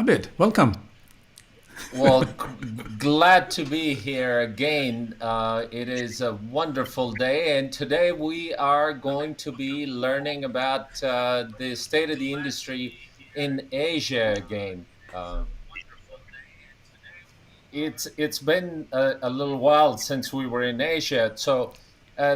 Abid, welcome. Well, glad to be here again. It is a wonderful day, and today we are going to be learning about the state of the industry in Asia again. It's been a little while since we were in Asia. So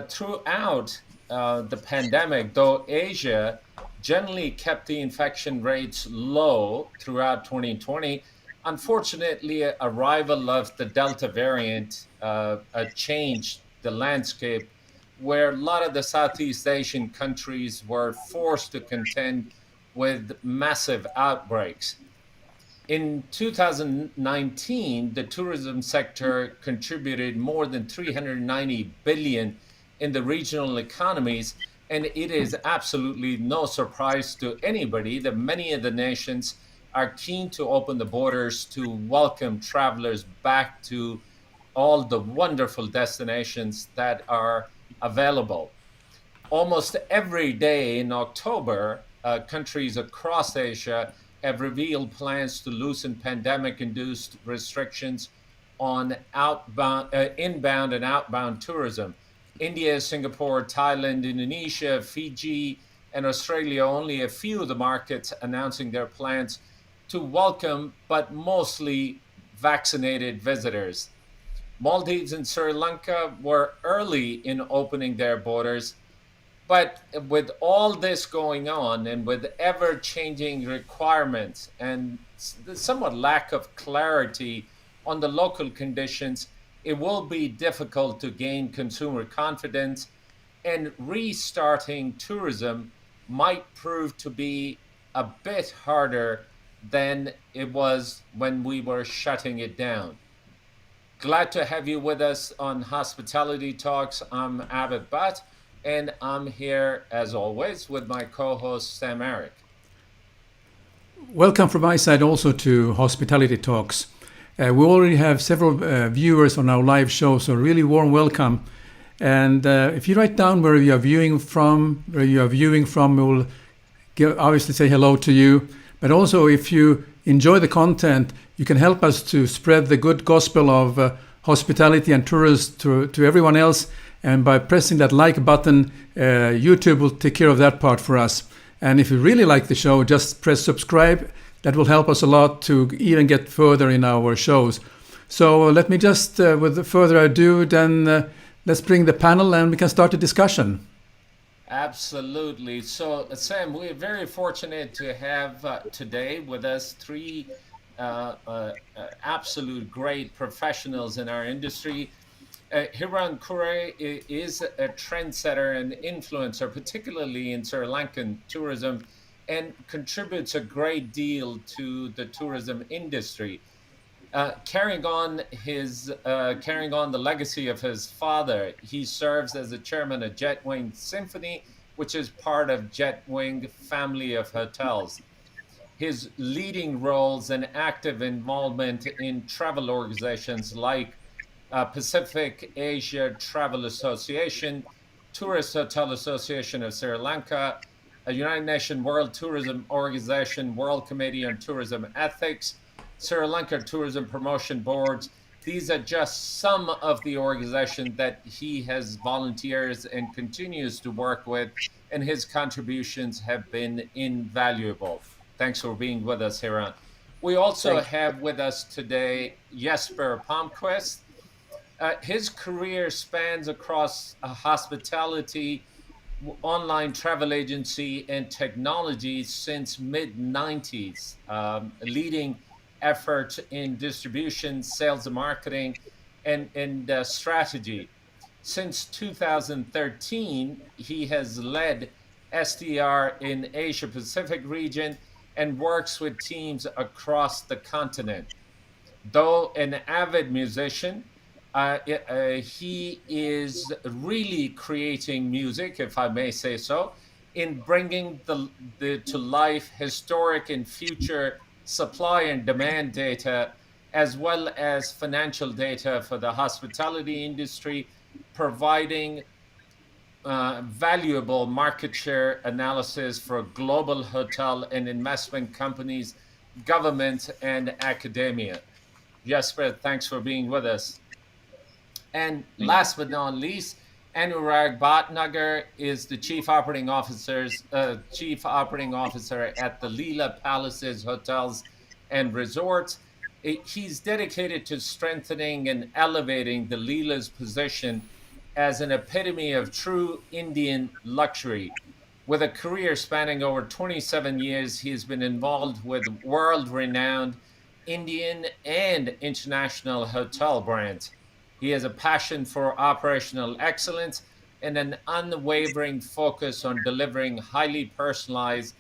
throughout the pandemic, though Asia generally kept the infection rates low throughout 2020, unfortunately, arrival of the Delta variant changed the landscape, where a lot of the Southeast Asian countries were forced to contend with massive outbreaks. In 2019, the tourism sector contributed more than 390 billion in the regional economies, and it is absolutely no surprise to anybody that many of the nations are keen to open the borders to welcome travelers back to all the wonderful destinations that are available. Almost every day in October, countries across Asia have revealed plans to loosen pandemic induced restrictions on inbound and outbound tourism. India, Singapore, Thailand, Indonesia, Fiji, and Australia, only a few of the markets announcing their plans to welcome, but mostly vaccinated visitors. Maldives and Sri Lanka were early in opening their borders, but with all this going on and with ever changing requirements and the somewhat lack of clarity on the local conditions, it will be difficult to gain consumer confidence, and restarting tourism might prove to be a bit harder than it was when we were shutting it down. Glad to have you with us on Hospitality Talks. I'm Abbott Butt, and I'm here as always with my co host Sam Eric. Welcome from my side also to Hospitality Talks. We already have several viewers on our live show, so really warm welcome. And if you write down where you are viewing from, we'll obviously say hello to you. But also, if you enjoy the content, you can help us to spread the good gospel of hospitality and tourism to everyone else. And by pressing that like button, YouTube will take care of that part for us. And if you really like the show, just press subscribe. That will help us a lot to even get further in our shows. So let me just, with further ado, then let's bring the panel and we can start the discussion. Absolutely. So, Sam, we're very fortunate to have today with us three absolute great professionals in our industry. Hiran Cooray is a trendsetter and influencer, particularly in Sri Lankan tourism, and contributes a great deal to the tourism industry. Carrying on the legacy of his father, he serves as the chairman of Jetwing Symphony, which is part of Jetwing family of hotels. His leading roles and active involvement in travel organizations like Pacific Asia Travel Association, Tourist Hotel Association of Sri Lanka, a United Nations World Tourism Organization, World Committee on Tourism Ethics, Sri Lanka Tourism Promotion Boards. These are just some of the organizations that he has volunteers and continues to work with, and his contributions have been invaluable. Thanks for being with us, Hiran. We also Thank have with us today Jesper Palmqvist. His career spans across hospitality, online travel agency, and technology since mid 90s, leading efforts in distribution, sales and marketing, and strategy. Since 2013, he has led SDR in Asia Pacific region and works with teams across the continent. Though an avid musician, he is really creating music, if I may say so, in bringing to life historic and future supply and demand data, as well as financial data for the hospitality industry, providing valuable market share analysis for global hotel and investment companies government, and academia. Jesper, thanks for being with us. And last but not least, Anuraag Bhatnagar is the chief operating officer at the Leela Palaces Hotels and Resorts. He's dedicated to strengthening and elevating the Leela's position as an epitome of true Indian luxury. With a career spanning over 27 years, he has been involved with world renowned Indian and international hotel brands. He has a passion for operational excellence and an unwavering focus on delivering highly personalized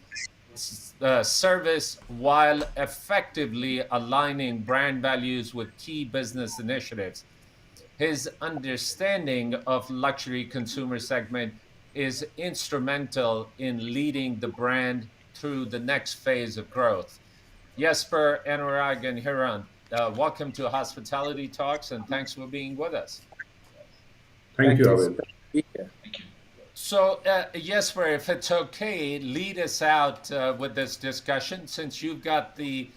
service while effectively aligning brand values with key business initiatives. His understanding of luxury consumer segment is instrumental in leading the brand through the next phase of growth. Jesper, Anurag, and Hiran, welcome to Hospitality Talks, and thanks for being with us. Thank you, Thank you. Arvind. Yeah. So, Jesper, if it's okay, lead us out with this discussion since you've got the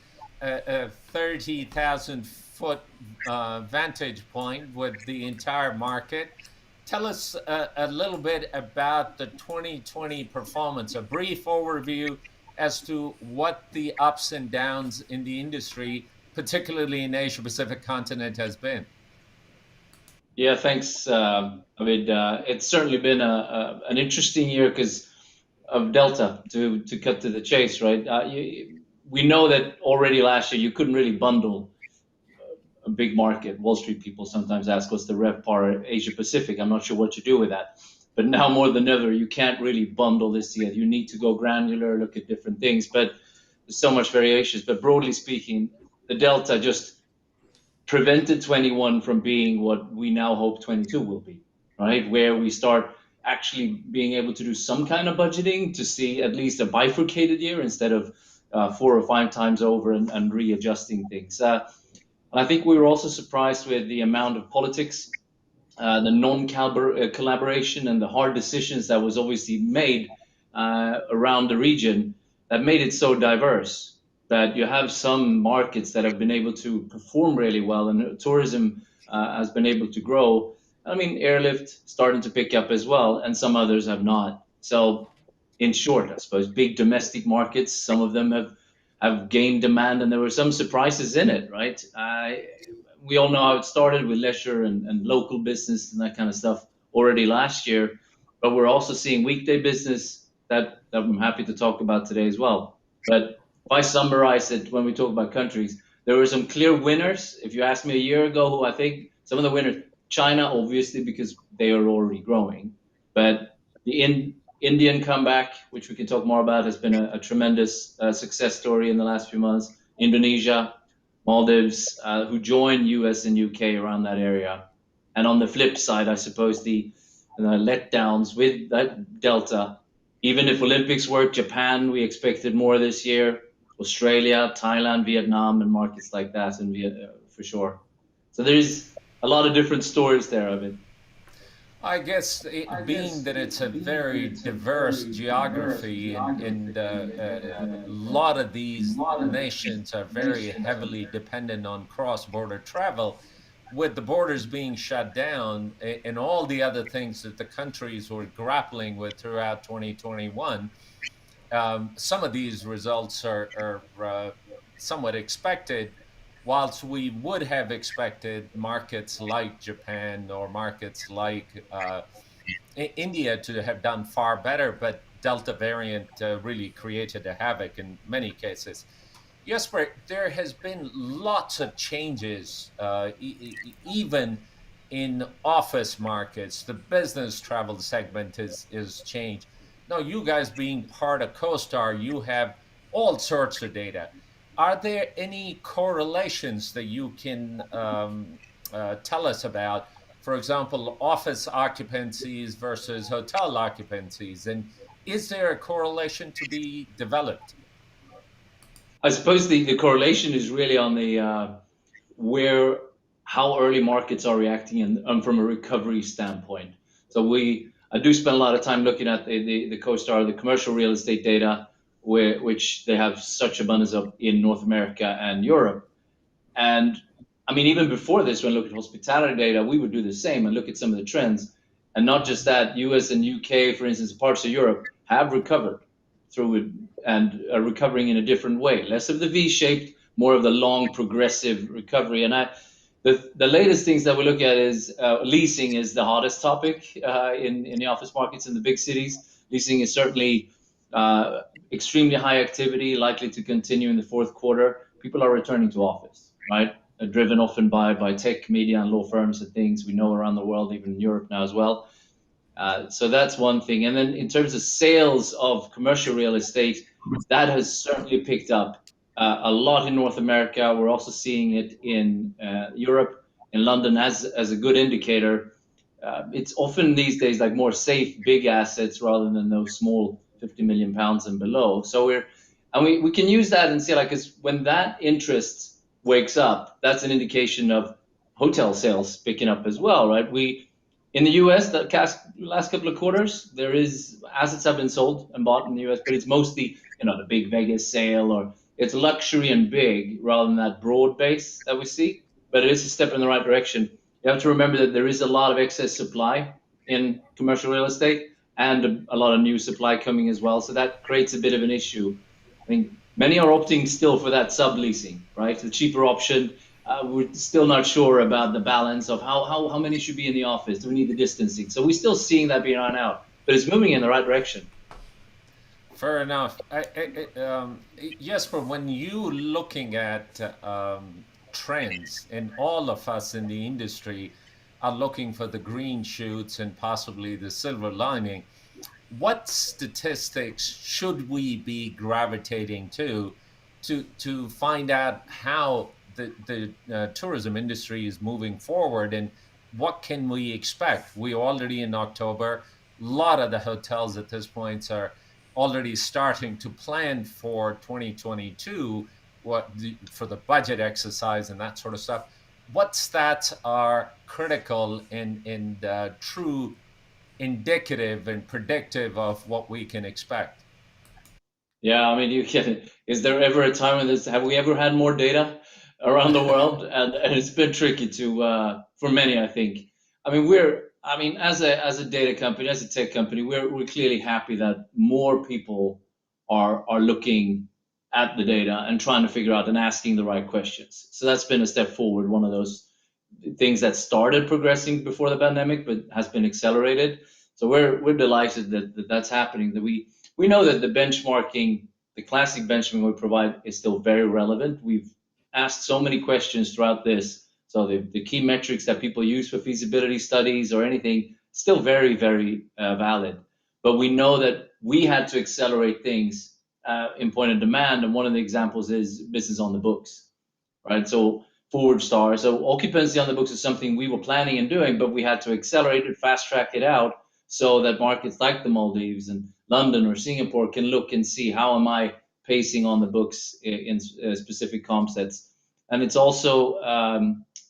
30,000 foot vantage point with the entire market. Tell us a little bit about the 2020 performance, a brief overview as to what the ups and downs in the industry, particularly in Asia Pacific continent, has been. Yeah, thanks. I mean, it's certainly been an interesting year because of Delta. To cut to the chase, right? We know that already last year you couldn't really bundle a big market. Wall Street people sometimes ask what's the RevPAR Asia Pacific. I'm not sure what to do with that. But now more than ever, you can't really bundle this yet. You need to go granular, look at different things. But there's so much variations. But broadly speaking, the Delta just prevented 21 from being what we now hope 22 will be, right? Where we start actually being able to do some kind of budgeting to see at least a bifurcated year instead of 4 or 5 times over and readjusting things. And I think we were also surprised with the amount of politics, the non-collaboration and the hard decisions that was obviously made around the region that made it so diverse that you have some markets that have been able to perform really well and tourism has been able to grow. I mean, airlift starting to pick up as well, and some others have not. So, in short, I suppose big domestic markets, some of them have gained demand, and there were some surprises in it, right? We all know how it started with leisure and local business and that kind of stuff already last year, but we're also seeing weekday business that I'm happy to talk about today as well. But if I summarize it when we talk about countries, there were some clear winners. If you asked me a year ago who I think some of the winners, China, obviously, because they are already growing, but the Indian comeback, which we can talk more about, has been a tremendous success story in the last few months. Indonesia, Maldives, who joined US and UK around that area. And on the flip side, I suppose the letdowns with that Delta, even if Olympics worked, Japan, we expected more this year, Australia, Thailand, Vietnam, and markets like that, and for sure. So there's a lot of different stories there of it. I guess being that it's a very diverse geography and a lot of these nations are very heavily dependent on cross-border travel, with the borders being shut down and all the other things that the countries were grappling with throughout 2021, some of these results are somewhat expected, whilst we would have expected markets like Japan or markets like India to have done far better, but Delta variant really created a havoc in many cases. Jesper, there has been lots of changes, even in office markets. The business travel segment is changed. Now, you guys being part of CoStar, you have all sorts of data. Are there any correlations that you can tell us about? For example, office occupancies versus hotel occupancies, and is there a correlation to be developed? I suppose the correlation is really on the where how early markets are reacting and from a recovery standpoint. So I do spend a lot of time looking at the CoStar, the commercial real estate data. which they have such abundance of in North America and Europe. And I mean, even before this, when I look at hospitality data, we would do the same and look at some of the trends. And not just that, US and UK, for instance, parts of Europe have recovered through it and are recovering in a different way. Less of the V-shaped, more of the long progressive recovery. And the latest things that we look at is leasing is the hottest topic in the office markets in the big cities. Leasing is certainly extremely high activity, likely to continue in the fourth quarter. People are returning to office, right? Driven often by tech, media, and law firms and things we know around the world, even in Europe now as well. So that's one thing. And then in terms of sales of commercial real estate, that has certainly picked up a lot in North America. We're also seeing it in Europe, in London, as a good indicator. It's often these days like more safe, big assets rather than those small 50 million pounds and below. So we can use that and see like, 'cause when that interest wakes up, that's an indication of hotel sales picking up as well, right? In the US, the last couple of quarters, there is assets have been sold and bought in the US, but it's mostly, the big Vegas sale, or it's luxury and big rather than that broad base that we see. But it is a step in the right direction. You have to remember that there is a lot of excess supply in commercial real estate and a lot of new supply coming as well. So that creates a bit of an issue. I mean, many are opting still for that subleasing, right? The cheaper option. We're still not sure about the balance of how many should be in the office. Do we need the distancing? So we're still seeing that being on out, but it's moving in the right direction. Fair enough. Jesper, when you looking at trends, and all of us in the industry are looking for the green shoots and possibly the silver lining, what statistics should we be gravitating to find out how the tourism industry is moving forward, and what can we expect? We're already in October. A lot of the hotels at this point are already starting to plan for 2022, for the budget exercise and that sort of stuff. What stats are critical and true indicative and predictive of what we can expect? Yeah, I mean, is there ever a time when have we ever had more data around the world? And it's been tricky for many, I think. I mean, as a data company, as a tech company, we're clearly happy that more people are looking at the data and trying to figure out and asking the right questions. So that's been a step forward, one of those things that started progressing before the pandemic, but has been accelerated. So we're delighted that that's happening, that we know that the classic benchmarking we provide is still very relevant. We've asked so many questions throughout this. So the key metrics that people use for feasibility studies or anything, still very, very valid. But we know that we had to accelerate things in point of demand. And one of the examples is business on the books, right? So forward star. So occupancy on the books is something we were planning and doing, but we had to accelerate it, fast track it out so that markets like the Maldives and London or Singapore can look and see how am I pacing on the books in specific comp sets. And it's also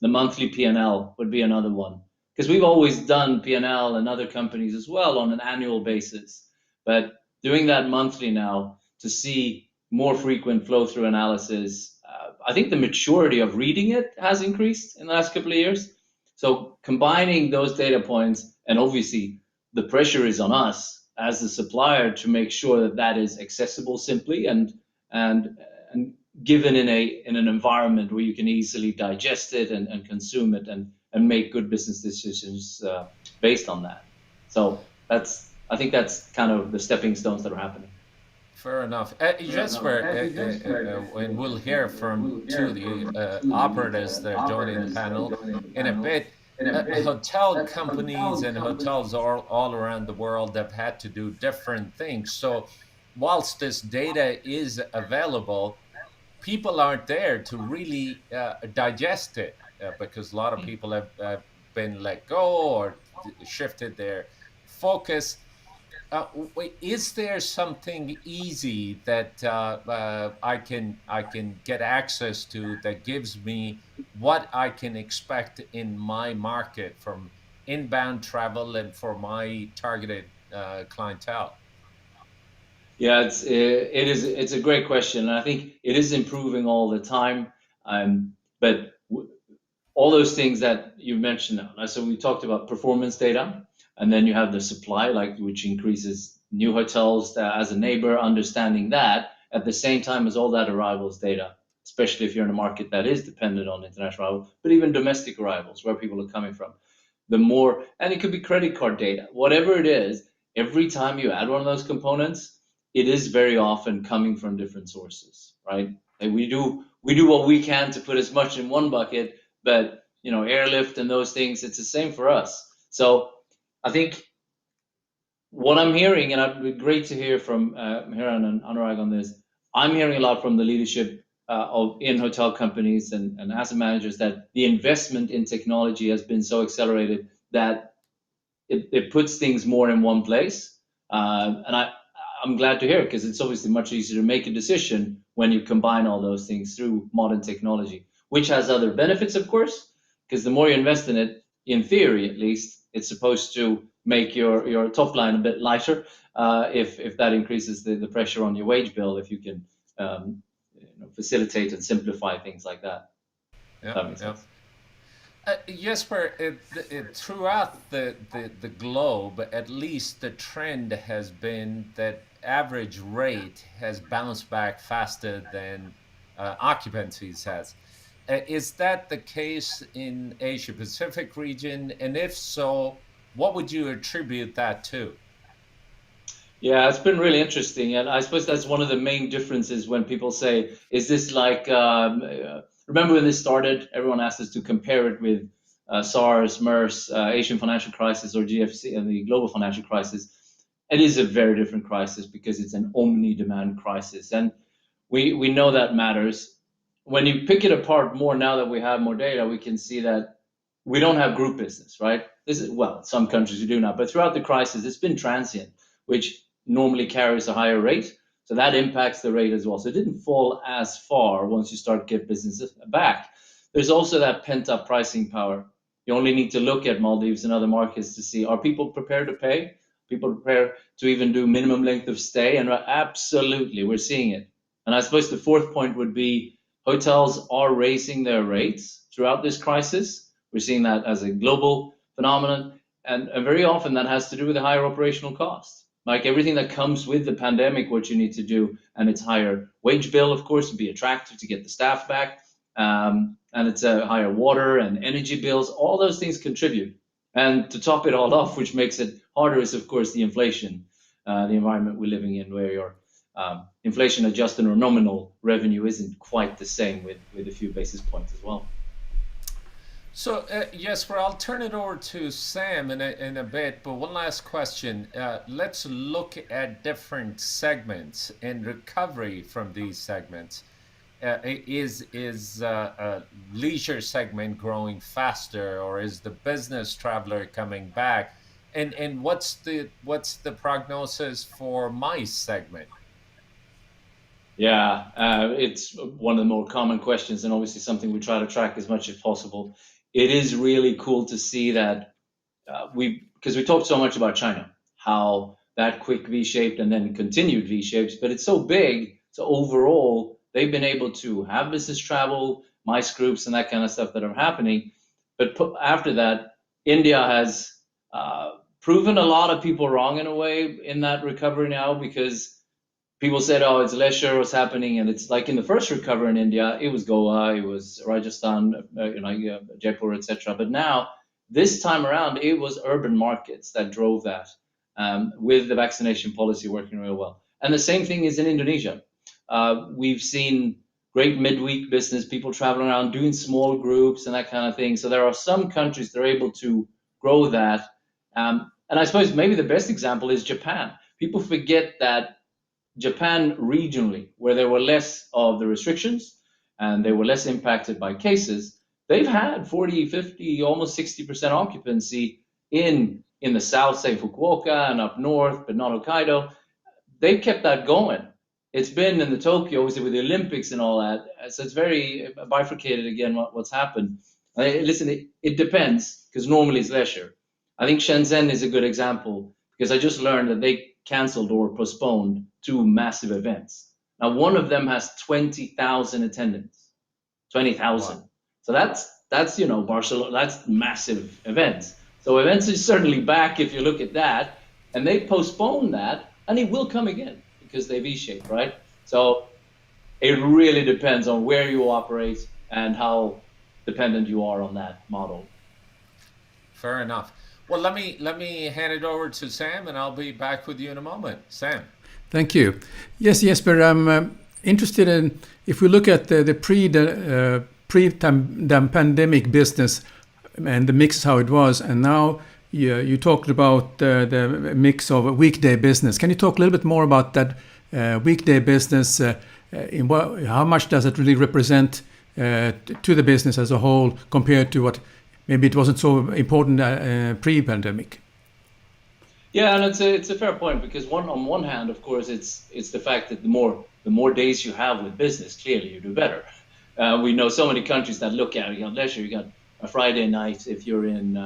the monthly P&L would be another one, because we've always done P&L and other companies as well on an annual basis, but doing that monthly now to see more frequent flow through analysis. I think the maturity of reading it has increased in the last couple of years. So combining those data points, and obviously the pressure is on us as the supplier to make sure that that is accessible simply and given in an environment where you can easily digest it and consume it and make good business decisions based on that. So I think that's kind of the stepping stones that are happening. Fair enough. Jesper, and we'll hear from two of the operators that are joining the panel in a bit. Hotel companies and hotels all around the world have had to do different things. So whilst this data is available, people aren't there to really digest it because a lot of people have been let go or shifted their focus. Is there something easy that I can get access to that gives me what I can expect in my market from inbound travel and for my targeted clientele? Yeah, it's a great question, and I think it is improving all the time. But all those things that you mentioned now. So we talked about performance data, and then you have the supply, like which increases new hotels as a neighbor, understanding that at the same time as all that arrivals data, especially if you're in a market that is dependent on international arrivals, but even domestic arrivals, where people are coming from. The more, and it could be credit card data, whatever it is, every time you add one of those components, it is very often coming from different sources, right? And we do what we can to put as much in one bucket, but airlift and those things, it's the same for us. So I think what I'm hearing, and it'd be great to hear from Hiran and Anurag on this, I'm hearing a lot from the leadership in hotel companies and asset managers that the investment in technology has been so accelerated that it puts things more in one place. And I'm glad to hear it, because it's obviously much easier to make a decision when you combine all those things through modern technology, which has other benefits, of course, because the more you invest in it, in theory at least, it's supposed to make your top line a bit lighter, if that increases the pressure on your wage bill, if you can facilitate and simplify things like that. Yeah, That makes yeah. sense. Jesper, throughout the globe, at least the trend has been that average rate has bounced back faster than occupancies has. Is that the case in Asia Pacific region? And if so, what would you attribute that to? Yeah, it's been really interesting, and I suppose that's one of the main differences when people say, "Is this like?" Remember when this started? Everyone asked us to compare it with SARS, MERS, Asian financial crisis, or GFC, and the global financial crisis. It is a very different crisis because it's an omni-demand crisis, and we know that matters. When you pick it apart more now that we have more data, we can see that we don't have group business, right? This is, well, some countries do now, but throughout the crisis, it's been transient, which normally carries a higher rate. So that impacts the rate as well. So it didn't fall as far once you start get businesses back. There's also that pent up pricing power. You only need to look at Maldives and other markets to see, are people prepared to pay? People prepared to even do minimum length of stay? And absolutely, we're seeing it. And I suppose the fourth point would be hotels are raising their rates throughout this crisis. We're seeing that as a global phenomenon. And very often that has to do with the higher operational costs. Like everything that comes with the pandemic, what you need to do, and it's higher wage bill, of course, to be attractive to get the staff back, and it's a higher water and energy bills. All those things contribute, and to top it all off, which makes it harder, is of course the inflation, the environment we're living in, where your inflation adjusted or nominal revenue isn't quite the same, with a few basis points as well. So, Jesper, I'll turn it over to Sam in a bit, but one last question. Let's look at different segments and recovery from these segments. Is leisure segment growing faster, or is the business traveler coming back? And what's the prognosis for MICE segment? Yeah, it's one of the more common questions, and obviously something we try to track as much as possible. It is really cool to see that because we talked so much about China, how that quick V-shaped and then continued V-shapes, but it's so big. So overall, they've been able to have business travel, MICE groups, and that kind of stuff that are happening. But after that, India has proven a lot of people wrong in a way in that recovery now, because people said, "Oh, it's leisure, what's happening?" And it's like in the first recovery in India, it was Goa, it was Rajasthan, Jaipur, etc. But now, this time around, it was urban markets that drove that, with the vaccination policy working real well. And the same thing is in Indonesia. We've seen great midweek business, people traveling around doing small groups and that kind of thing. So there are some countries that are able to grow that. And I suppose maybe the best example is Japan. People forget that Japan regionally, where there were less of the restrictions and they were less impacted by cases, they've had 40, 50, almost 60% occupancy in the south, say Fukuoka, and up north, but not Hokkaido. They've kept that going. It's been in the Tokyo, obviously, with the Olympics and all that. So it's very bifurcated again, what's happened. Listen, it depends, because normally it's leisure. I think Shenzhen is a good example, because I just learned that they canceled or postponed 2 massive events. Now, one of them has 20,000 attendance, 20,000. Wow. So that's Barcelona, that's massive events. So events is certainly back if you look at that, and they postponed that, and it will come again because they V-shaped, right? So it really depends on where you operate and how dependent you are on that model. Fair enough. Well, let me hand it over to Sam, and I'll be back with you in a moment. Sam. Thank you. Yes, Jesper, I'm interested in, if we look at the pre-pandemic business and the mix, how it was, and now you talked about the mix of a weekday business. Can you talk a little bit more about that weekday business? How much does it really represent to the business as a whole compared to what maybe it wasn't so important pre-pandemic? Yeah, and it's a fair point, because on one hand, of course, it's the fact that the more days you have with business, clearly you do better. We know so many countries that look at it. You got leisure, you got a Friday night if you're in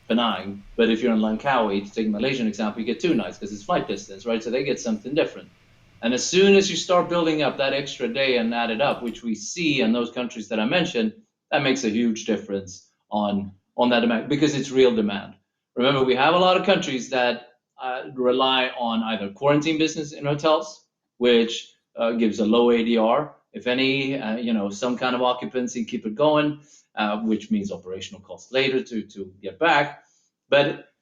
Penang, but if you're in Langkawi, to take a Malaysian example, you get 2 nights because it's flight distance, right? So they get something different. And as soon as you start building up that extra day and add it up, which we see in those countries that I mentioned, that makes a huge difference on that demand, because it's real demand. Remember, we have a lot of countries that rely on either quarantine business in hotels, which gives a low ADR, if any, some kind of occupancy, keep it going, which means operational costs later to get back. But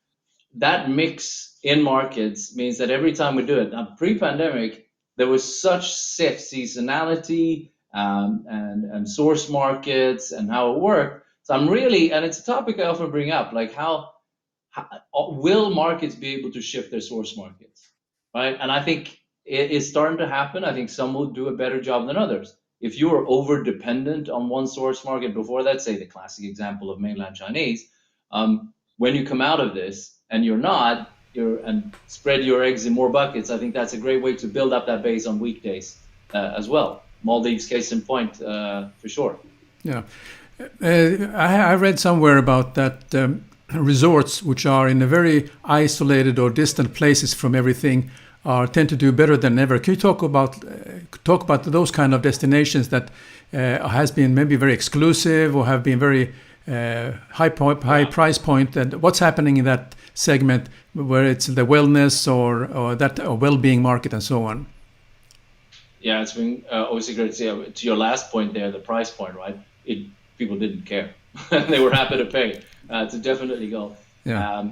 that mix in markets means that every time we do it, now pre-pandemic, there was such set seasonality and source markets and how it worked. So I'm really, and it's a topic I often bring up, like how will markets be able to shift their source markets, right? And I think it is starting to happen. I think some will do a better job than others. If you are over dependent on one source market before that, say the classic example of mainland Chinese, when you come out of this and you're not, and spread your eggs in more buckets, I think that's a great way to build up that base on weekdays as well. Maldives, case in point, for sure. Yeah, I read somewhere about that resorts which are in a very isolated or distant places from everything tend to do better than ever. Can you talk about those kind of destinations that has been maybe very exclusive or have been very high price point, and what's happening in that segment where it's the wellness or well-being market and so on? Yeah, it's been obviously great to see. To your last point there, the price point, right? People didn't care. They were happy to pay to definitely go. Yeah.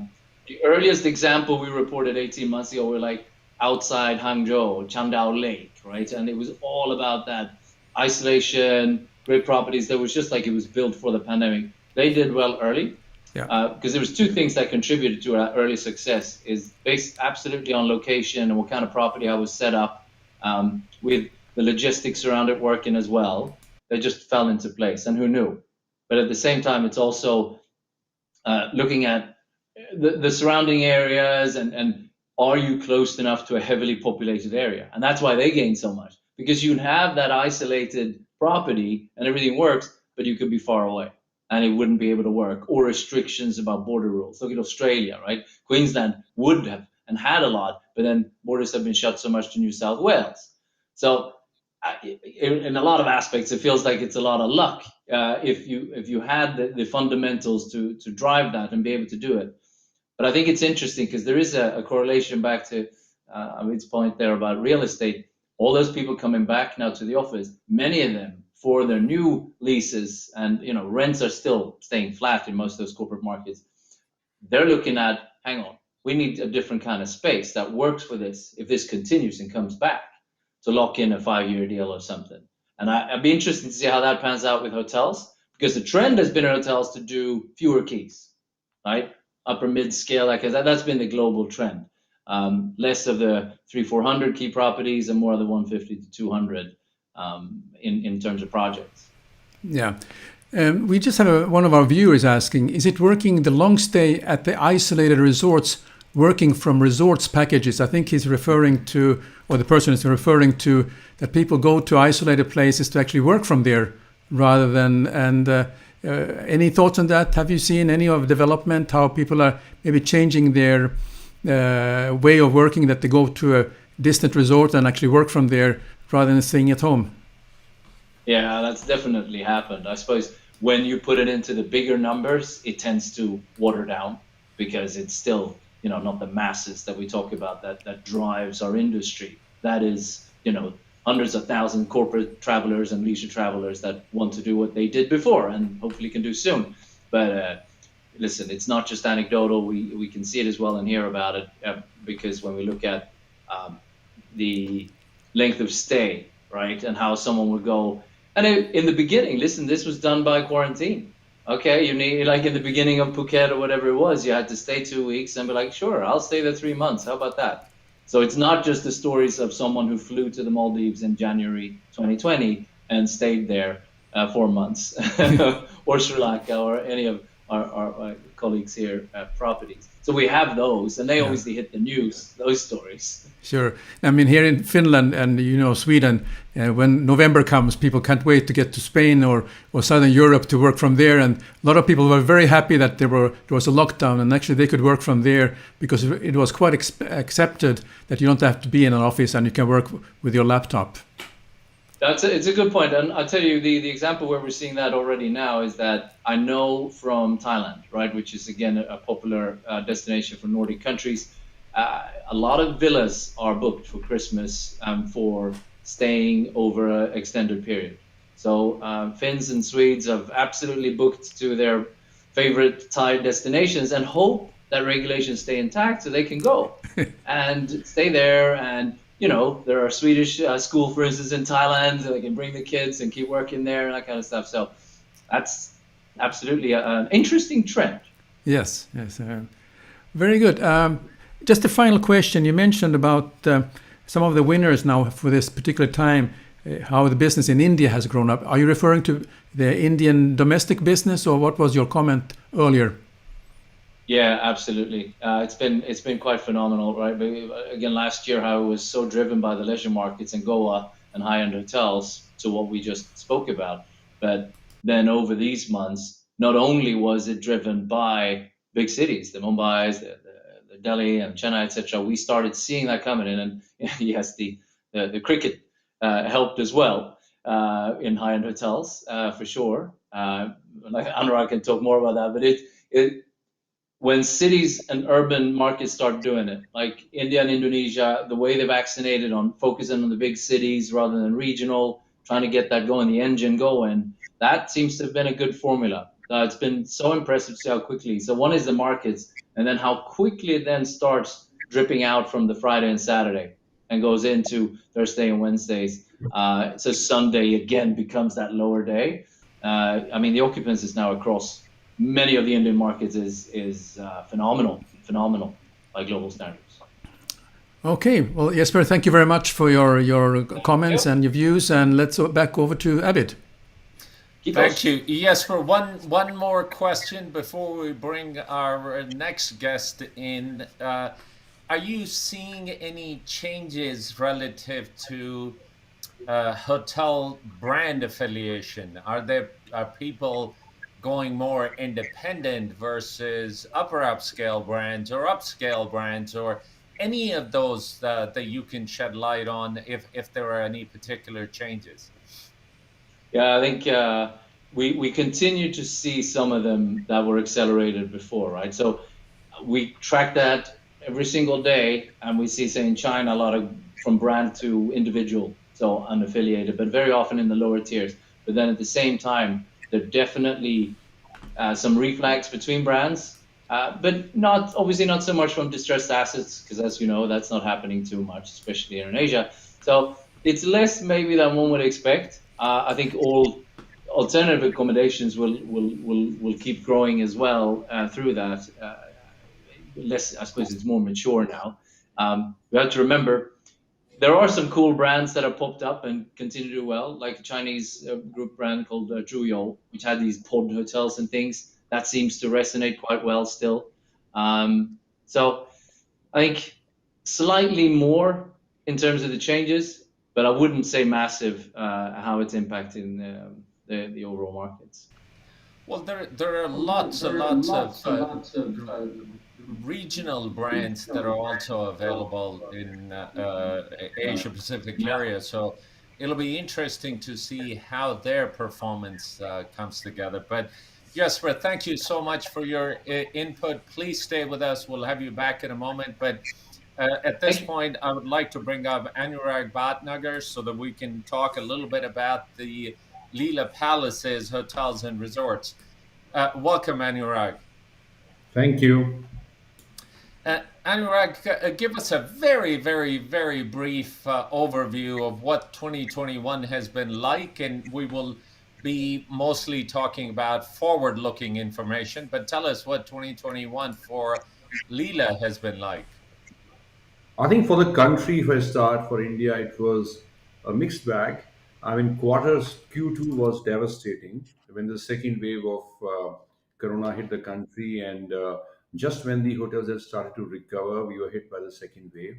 The earliest example we reported 18 months ago were like outside Hangzhou, Chandao Lake, right? And it was all about that isolation, great properties. That was just like it was built for the pandemic. They did well early. Yeah. Because there was 2 things that contributed to our early success, is based absolutely on location and what kind of property I was set up, with the logistics around it working as well. They just fell into place, and who knew? But at the same time, it's also looking at the surrounding areas and are you close enough to a heavily populated area? And that's why they gain so much, because you have that isolated property and everything works, but you could be far away and it wouldn't be able to work, or restrictions about border rules. Look at Australia, right? Queensland would have and had a lot, but then borders have been shut so much to New South Wales. So in a lot of aspects, it feels like it's a lot of luck if you had the fundamentals to drive that and be able to do it. But I think it's interesting because there is a correlation back to Amit's point there about real estate. All those people coming back now to the office, many of them for their new leases, and rents are still staying flat in most of those corporate markets. They're looking at, hang on, we need a different kind of space that works for this if this continues and comes back, to lock in a 5-year deal or something. And I'd be interested to see how that pans out with hotels, because the trend has been in hotels to do fewer keys, right? Upper mid-scale, like that's been the global trend. Less of the 300-400 key properties and more of the 150 to 200 in terms of projects. Yeah. We just have one of our viewers asking, is it working, the long stay at the isolated resorts, working from resorts packages? I think he's referring to, or the person is referring to, that people go to isolated places to actually work from there rather than, any thoughts on that? Have you seen any of development, how people are maybe changing their way of working, that they go to a distant resort and actually work from there rather than staying at home. Yeah, that's definitely happened. I suppose when you put it into the bigger numbers, it tends to water down because it's still, not the masses that we talk about that drives our industry. That is, hundreds of thousands corporate travelers and leisure travelers that want to do what they did before and hopefully can do soon. But listen, it's not just anecdotal. We can see it as well and hear about it because when we look at the length of stay, right, and how someone would go. And in the beginning, listen, this was done by quarantine. Okay, you need, like in the beginning of Phuket or whatever it was, you had to stay 2 weeks and be like, sure, I'll stay there 3 months. How about that? So it's not just the stories of someone who flew to the Maldives in January 2020 and stayed there 4 months, or Sri Lanka, or any of our colleagues here at properties. So we have those, and they obviously hit the news, those stories. Sure. I mean, here in Finland and Sweden, when November comes, people can't wait to get to Spain or Southern Europe to work from there. And a lot of people were very happy that there was a lockdown, and actually they could work from there because it was quite accepted that you don't have to be in an office and you can work with your laptop. It's a good point. And I'll tell you, the example where we're seeing that already now is that I know from Thailand, right, which is, again, a popular destination for Nordic countries. A lot of villas are booked for Christmas for staying over an extended period. So Finns and Swedes have absolutely booked to their favorite Thai destinations and hope that regulations stay intact so they can go and stay there. And there are Swedish school, for instance, in Thailand, so they can bring the kids and keep working there and that kind of stuff. So that's absolutely an interesting trend. Yes. Very good. Just a final question. You mentioned about some of the winners now for this particular time, how the business in India has grown up. Are you referring to the Indian domestic business, or what was your comment earlier? Yeah, absolutely. It's been quite phenomenal, right? Again, last year, how it was so driven by the leisure markets in Goa and high-end hotels to what we just spoke about. But then over these months, not only was it driven by big cities, the Mumbai's, the Delhi and Chennai, etc., we started seeing that coming in. And yes, the cricket helped as well in high-end hotels, for sure. Like Anuraag can talk more about that, but when cities and urban markets start doing it, like India and Indonesia, the way they vaccinated on focusing on the big cities rather than regional, trying to get that going, the engine going, that seems to have been a good formula. It's been so impressive to see how quickly. So one is the markets, and then how quickly it then starts dripping out from the Friday and Saturday and goes into Thursday and Wednesdays. So Sunday again becomes that lower day. I mean, the occupancy is now across many of the Indian markets is phenomenal by global standards. Okay, well, Jesper, thank you very much for your comments and your views, and let's go back over to Abid. Thank you. Jesper, one more question before we bring our next guest in. Are you seeing any changes relative to hotel brand affiliation? Are people going more independent versus upper upscale brands or upscale brands, or any of those that you can shed light on if there are any particular changes? Yeah, I think we continue to see some of them that were accelerated before, right? So we track that every single day, and we see, say, in China, a lot of from brand to individual, so unaffiliated, but very often in the lower tiers. But then at the same time, there are definitely some reflags between brands, but obviously not so much from distressed assets, because as you know, that's not happening too much, especially in Asia. So it's less maybe than one would expect. I think all alternative accommodations will keep growing as well through that. Less, I suppose it's more mature now. We have to remember there are some cool brands that have popped up and continue to do well, like a Chinese group brand called Zhuyo, which had these pod hotels and things. That seems to resonate quite well still. So I think slightly more in terms of the changes, but I wouldn't say massive how it's impacting the overall markets. Well, there are lots and lots of regional brands that are also available in Asia Pacific area. So it'll be interesting to see how their performance comes together. But Jesper, thank you so much for your input. Please stay with us. We'll have you back in a moment. But at this Thank you. point, I would like to bring up Anuraag Bhatnagar so that we can talk a little bit about the Leela Palaces hotels and resorts. Welcome, Anurag. Thank you. Anurag, give us a very, very, very brief overview of what 2021 has been like, and we will be mostly talking about forward-looking information. But tell us what 2021 for Leela has been like. I think for the country, if I start for India, it was a mixed bag. I mean, quarters Q2 was devastating when the second wave of Corona hit the country, and just when the hotels had started to recover, we were hit by the second wave.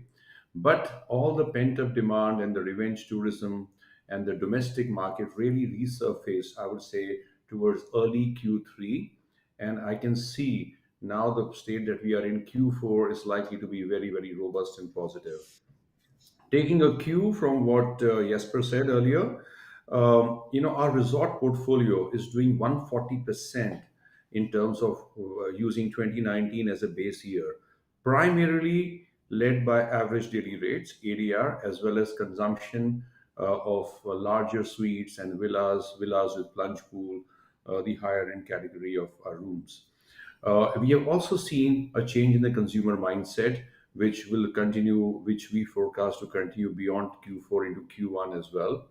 But all the pent up demand and the revenge tourism and the domestic market really resurfaced, I would say, towards early Q3. And I can see now the state that we are in Q4 is likely to be very, very robust and positive. Taking a cue from what Jesper said earlier, our resort portfolio is doing 140% in terms of using 2019 as a base year, primarily led by average daily rates, ADR, as well as consumption of larger suites and villas with plunge pool, the higher end category of rooms. We have also seen a change in the consumer mindset, which will continue, which we forecast to continue beyond Q4 into Q1 as well.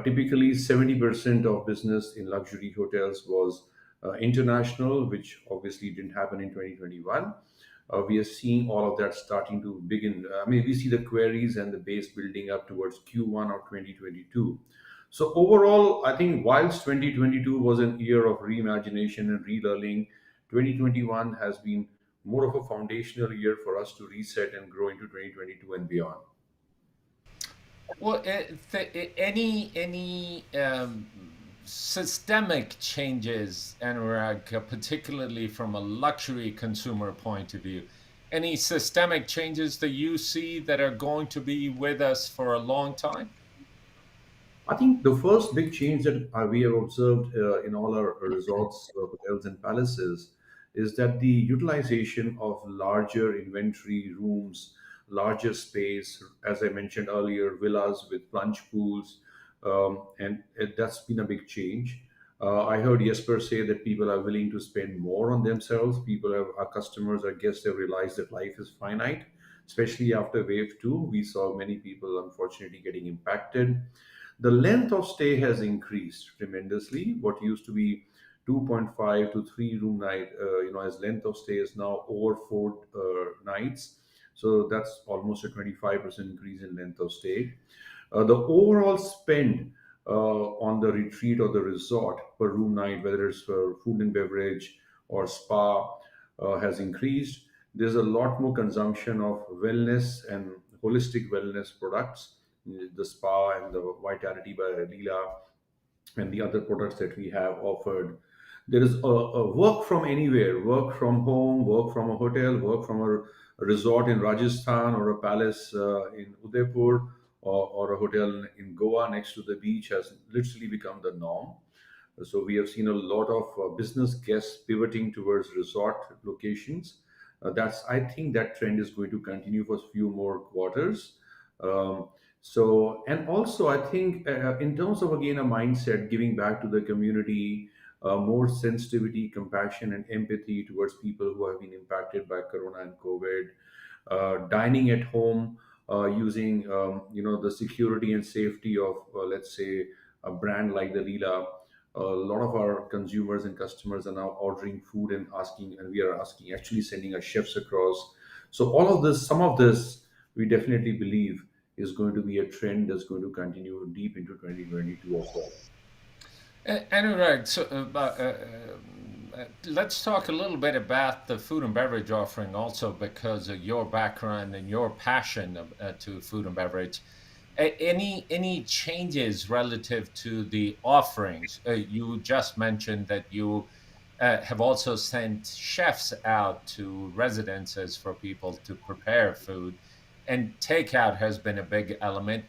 Typically, 70% of business in luxury hotels was international, which obviously didn't happen in 2021. We are seeing all of that starting to begin. I mean, we see the queries and the base building up towards Q1 of 2022. So overall, I think whilst 2022 was an year of reimagination and relearning, 2021 has been more of a foundational year for us to reset and grow into 2022 and beyond. Well, any systemic changes, Anurag, particularly from a luxury consumer point of view? Any systemic changes that you see that are going to be with us for a long time? I think the first big change that we have observed in all our resorts, hotels, and palaces is that the utilization of larger inventory rooms, larger space, as I mentioned earlier, villas with plunge pools, that's been a big change. I heard Jesper say that people are willing to spend more on themselves. Our customers, our guests have realized that life is finite, especially after wave two. We saw many people unfortunately getting impacted. The length of stay has increased tremendously. What used to be 2.5 to 3 room night, as length of stay is now over 4 nights. So that's almost a 25% increase in length of stay. The overall spend on the retreat or the resort per room night, whether it's for food and beverage or spa, has increased. There's a lot more consumption of wellness and holistic wellness products, the spa and the Vitality by Leela and the other products that we have offered. There is a work from anywhere, work from home, work from a hotel, work from a resort in Rajasthan or a palace in Udaipur or a hotel in Goa next to the beach has literally become the norm. So we have seen a lot of business guests pivoting towards resort locations. That's I think that trend is going to continue for a few more quarters. And also I think in terms of again a mindset, giving back to the community, more sensitivity, compassion, and empathy towards people who have been impacted by Corona and COVID, dining at home using the security and safety of let's say a brand like the Leela. A lot of our consumers and customers are now ordering food and asking, and we are asking, actually sending our chefs across. So all of this, some of this, we definitely believe is going to be a trend that's going to continue deep into 2022 as well. Anurag, so, let's talk a little bit about the food and beverage offering also because of your background and your passion to food and beverage. Any changes relative to the offerings? You just mentioned that you have also sent chefs out to residences for people to prepare food, and takeout has been a big element.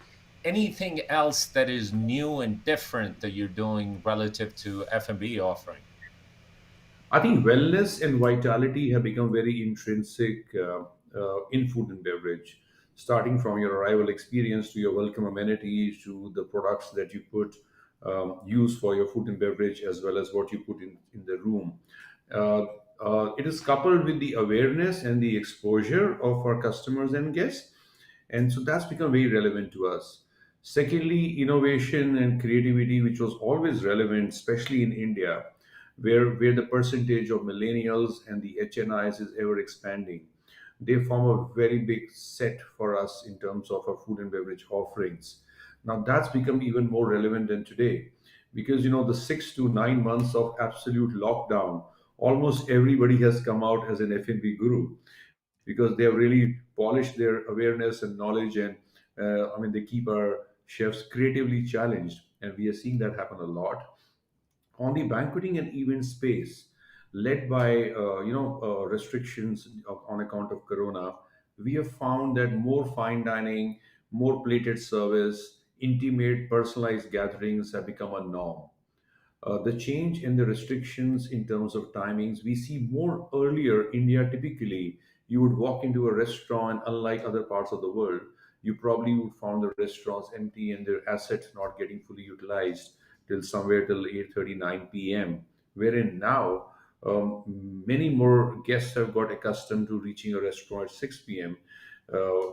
Anything else that is new and different that you're doing relative to F&B offering? I think wellness and vitality have become very intrinsic in food and beverage, starting from your arrival experience to your welcome amenities to the products that you put use for your food and beverage, as well as what you put in the room. Uh, it is coupled with the awareness and the exposure of our customers and guests, and so that's become very relevant to us. Secondly, innovation and creativity, which was always relevant, especially in India, where the percentage of millennials and the HNIs is ever expanding. They form a very big set for us in terms of our food and beverage offerings. Now that's become even more relevant than today, because the 6 to 9 months of absolute lockdown, almost everybody has come out as an F&B guru, because they have really polished their awareness and knowledge, and I mean, they keep our chefs creatively challenged, and we are seeing that happen a lot on the banqueting and event space. Led by restrictions on account of corona, we have found that more fine dining, more plated service, intimate personalized gatherings have become a norm. The change in the restrictions in terms of timings, we see more earlier. India, typically, you would walk into a restaurant, unlike other parts of the world, you probably would find the restaurants empty and their assets not getting fully utilized till somewhere till 8:39 p.m. Wherein now, many more guests have got accustomed to reaching a restaurant at 6 p.m.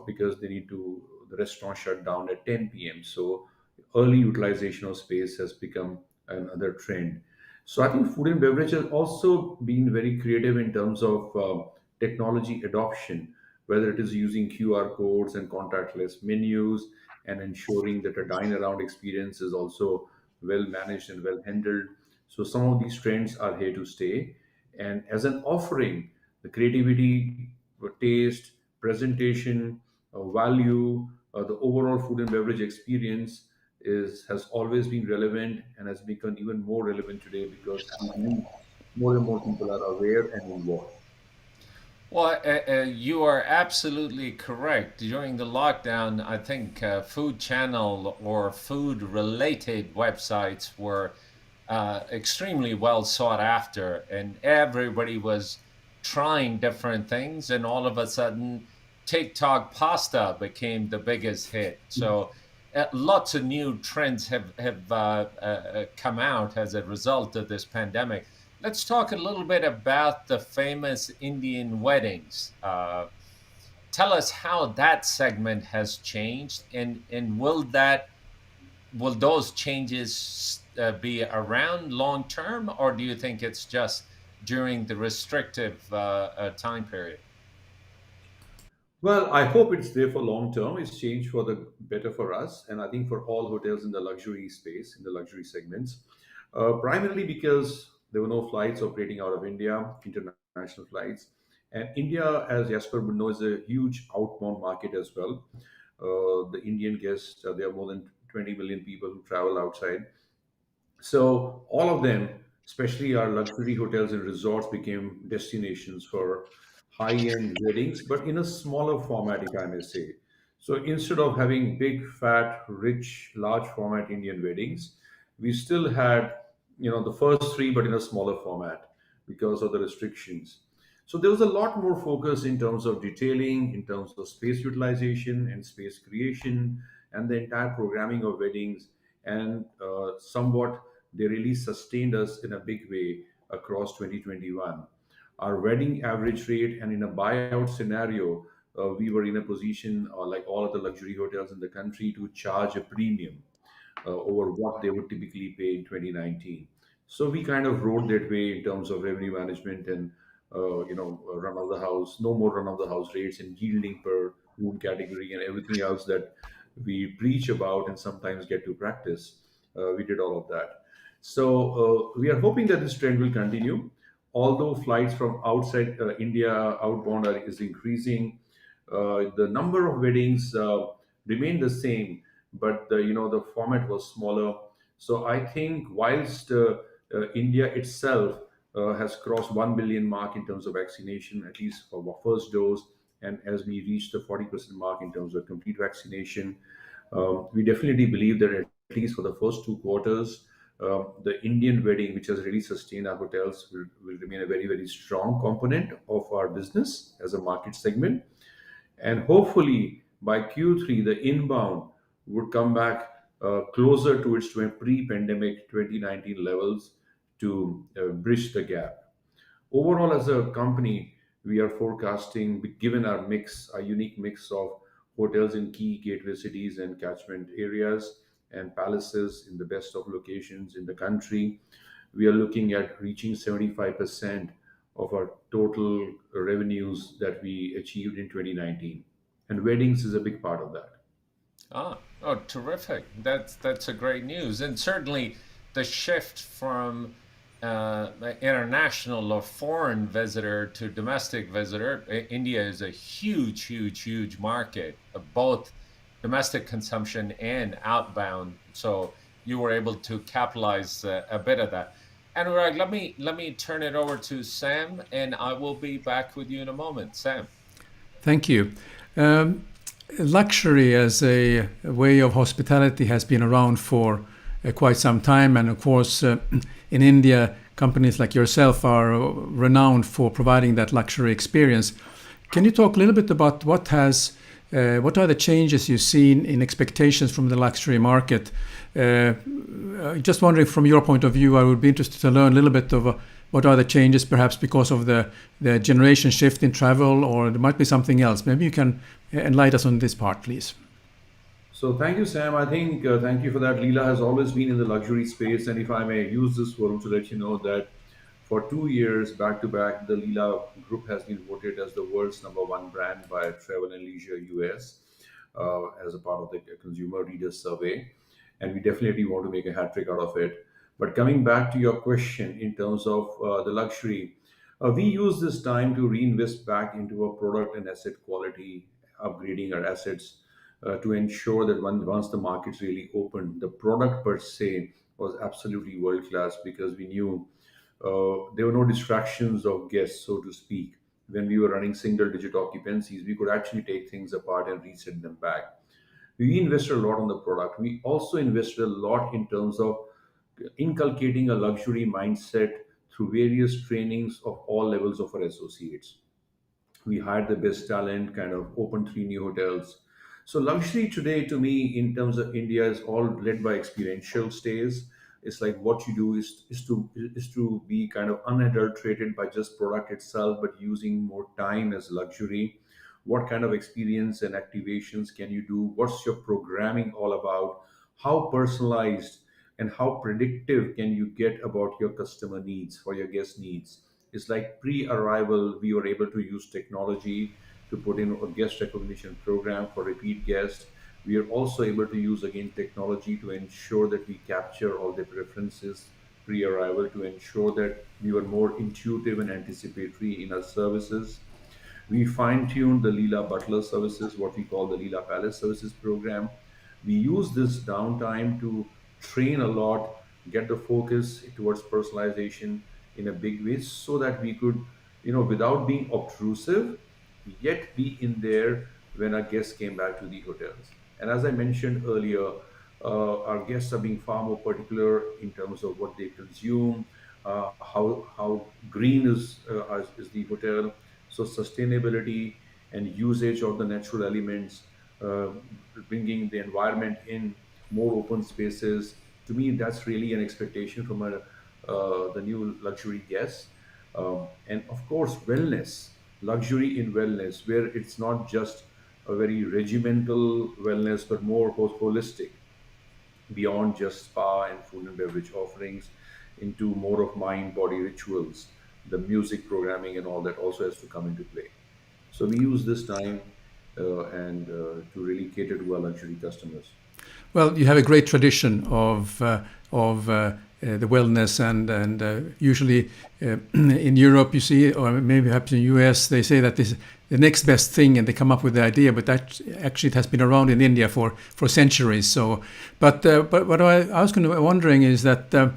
Because they need to the restaurant shut down at 10 p.m. So early utilization of space has become another trend. So I think food and beverage has also been very creative in terms of technology adoption, whether it is using QR codes and contactless menus, and ensuring that a dine around experience is also well managed and well handled. So some of these trends are here to stay. And as an offering, the creativity, taste, presentation, value, the overall food and beverage experience is has always been relevant and has become even more relevant today, because we believe more and more people are aware and involved. Well, you are absolutely correct. During the lockdown, I think food channel or food related websites were extremely well sought after, and everybody was trying different things. And all of a sudden, TikTok pasta became the biggest hit. So, lots of new trends have come out as a result of this pandemic. Let's talk a little bit about the famous Indian weddings. Tell us how that segment has changed, and will those changes be around long term, or do you think it's just during the restrictive time period? Well, I hope it's there for long term. It's changed for the better for us, and I think for all hotels in the luxury space, in the luxury segments, primarily because there were no flights operating out of India, international flights, and India, as Jasper would know, is a huge outbound market as well. The Indian guests, there are more than 20 million people who travel outside. So all of them, especially our luxury hotels and resorts, became destinations for high-end weddings, but in a smaller format, if I may say. So instead of having big, fat, rich, large format Indian weddings, we still had, the first three, but in a smaller format because of the restrictions. So there was a lot more focus in terms of detailing, in terms of space utilization and space creation, and the entire programming of weddings. And somewhat, they really sustained us in a big way across 2021. Our wedding average rate, and in a buyout scenario, we were in a position, like all of the luxury hotels in the country, to charge a premium over what they would typically pay in 2019. So we kind of rode that way in terms of revenue management and run of the house, no more run of the house rates and yielding per room category and everything else that we preach about and sometimes get to practice. We did all of that. So we are hoping that this trend will continue. Although flights from outside India outbound is increasing, the number of weddings remain the same, but the format was smaller. So I think whilst India itself has crossed 1 billion mark in terms of vaccination, at least for first dose. And as we reach the 40% mark in terms of complete vaccination, we definitely believe that at least for the first 2 quarters, the Indian wedding, which has really sustained our hotels, will remain a very, very strong component of our business as a market segment. And hopefully by Q3, the inbound would come back closer to its pre-pandemic 2019 levels to bridge the gap. Overall, as a company, we are forecasting, given our mix, our unique mix of hotels in key gateway cities and catchment areas, and palaces in the best of locations in the country, we are looking at reaching 75% of our total revenues that we achieved in 2019. And weddings is a big part of that. Oh, terrific! That's a great news, and certainly the shift from international or foreign visitor to domestic visitor. India is a huge, huge, huge market of both domestic consumption and outbound. So you were able to capitalize a bit of that. Anurag, let me turn it over to Sam, and I will be back with you in a moment. Sam. Thank you. Um, Luxury as a way of hospitality has been around for quite some time, and of course, in India, companies like yourself are renowned for providing that luxury experience. Can you talk a little bit about what are the changes you've seen in expectations from the luxury market? Just wondering, from your point of view, I would be interested to learn a little bit of what are the changes, perhaps because of the generation shift in travel, or there might be something else. Maybe you can enlighten us on this part, please. So thank you, Sam. I think thank you for that. Leela has always been in the luxury space, and if I may use this forum to let you know that for 2 years back to back, the Leela Group has been voted as the world's #1 brand by Travel and Leisure US as a part of the Consumer Readers Survey, and we definitely want to make a hat trick out of it. But coming back to your question in terms of the luxury, we use this time to reinvest back into our product and asset quality, upgrading our assets to ensure that once the markets really opened, the product per se was absolutely world class, because we knew there were no distractions of guests, so to speak. When we were running single digit occupancies, we could actually take things apart and reset them back. We invested a lot on the product. We also invested a lot in terms of inculcating a luxury mindset through various trainings of all levels of our associates. We hired the best talent, kind of opened 3 new hotels. So luxury today, to me, in terms of India, is all led by experiential stays. It's like what you do is to be kind of unadulterated by just product itself, but using more time as luxury. What kind of experience and activations can you do? What's your programming all about? How personalized and how predictive can you get about your customer needs, for your guest needs? It's like pre-arrival, we were able to use technology to put in a guest recognition program for repeat guests. We are also able to use again technology to ensure that we capture all their preferences pre-arrival, to ensure that we were more intuitive and anticipatory in our services. We fine-tuned the Leela Butler services, what we call the Leela Palace services program. We use this downtime to train a lot, get the focus towards personalization in a big way, so that we could, without being obtrusive, yet be in there when our guests came back to the hotels. And as I mentioned earlier, our guests are being far more particular in terms of what they consume, how green is the hotel. So sustainability and usage of the natural elements, uh, bringing the environment in, more open spaces. To me, that's really an expectation from the new luxury guests. And of course, wellness, luxury in wellness, where it's not just a very regimental wellness, but more holistic, beyond just spa and food and beverage offerings, into more of mind body rituals. The music programming and all that also has to come into play. So we use this time and to really cater to our luxury customers. Well, you have a great tradition of the wellness, and usually in Europe you see, or maybe perhaps in US, they say that this is the next best thing, and they come up with the idea. But that actually it has been around in India for centuries. So, but what I was wondering is that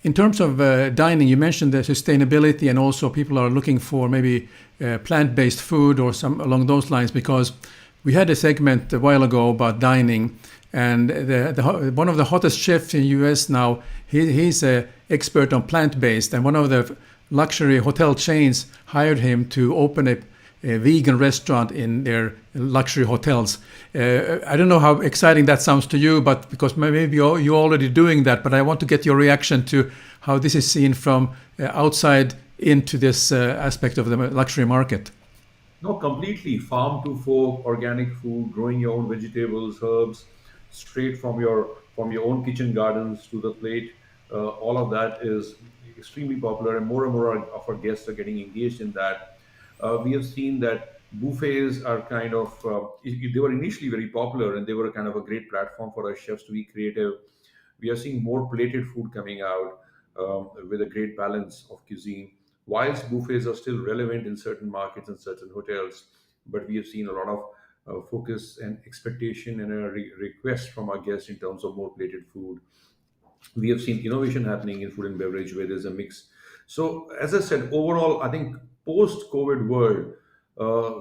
In terms of dining, you mentioned the sustainability, and also people are looking for maybe plant-based food or some along those lines, because we had a segment a while ago about dining, and one of the hottest chefs in US now, he's an expert on plant-based, and one of the luxury hotel chains hired him to open a vegan restaurant in their luxury hotels. I don't know how exciting that sounds to you, but because maybe you're already doing that, but I want to get your reaction to how this is seen from outside into this aspect of the luxury market. No, completely. Farm to fork, organic food, growing your own vegetables, herbs, straight from your own kitchen gardens to the plate. All of that is extremely popular, and more of our guests are getting engaged in that. We have seen that buffets are kind of they were initially very popular, and they were kind of a great platform for our chefs to be creative. We are seeing more plated food coming out with a great balance of cuisine. Whilst buffets are still relevant in certain markets and certain hotels, but we have seen a lot of focus and expectation and a request from our guests in terms of more plated food. We have seen innovation happening in food and beverage where there's a mix. So, as I said, overall, I think post-COVID world,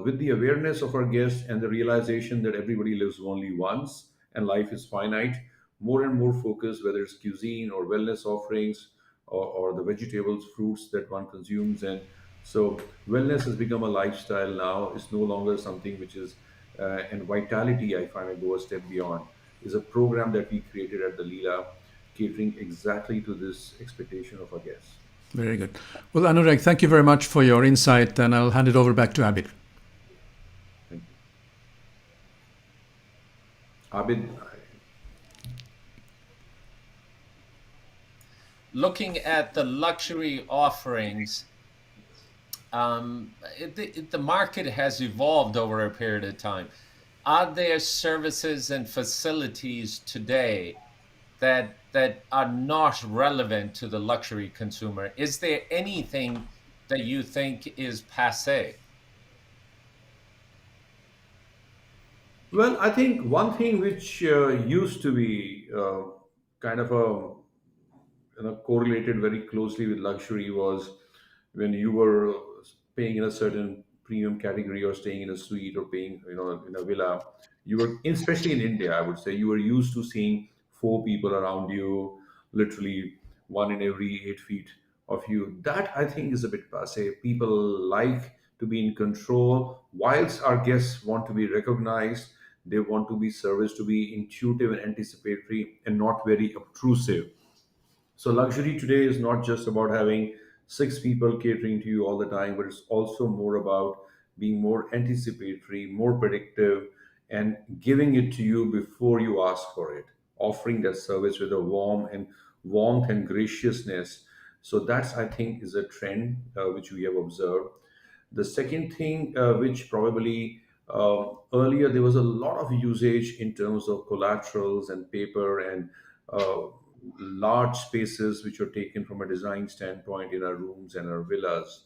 with the awareness of our guests and the realization that everybody lives only once and life is finite, more and more focus, whether it's cuisine or wellness offerings or the vegetables, fruits that one consumes, and so wellness has become a lifestyle now. It's no longer something which is, and vitality. I find I go a step beyond. Is a program that we created at the Leela catering exactly to this expectation of our guests. Very good. Well, Anurag, thank you very much for your insight, and I'll hand it over back to Abid. Thank you. Abid, Looking at the luxury offerings, the market has evolved over a period of time. Are there services and facilities today that are not relevant to the luxury consumer? Is there anything that you think is passé? well, I think one thing which used to be kind of a correlated very closely with luxury was when you were paying in a certain premium category or staying in a suite or paying in a villa. You were, especially in India, I would say, you were used to seeing four people around you, literally one in every 8 feet of you. That I think is a bit passe. People like to be in control. Whilst our guests want to be recognized, they want to be serviced to be intuitive and anticipatory and not very obtrusive. So luxury today is not just about having six people catering to you all the time, but it's also more about being more anticipatory, more predictive, and giving it to you before you ask for it, offering that service with a warmth and graciousness. So that's, I think, is a trend which we have observed. The second thing, which probably earlier there was a lot of usage in terms of collaterals and paper and uh, large spaces which were taken from a design standpoint in our rooms and our villas.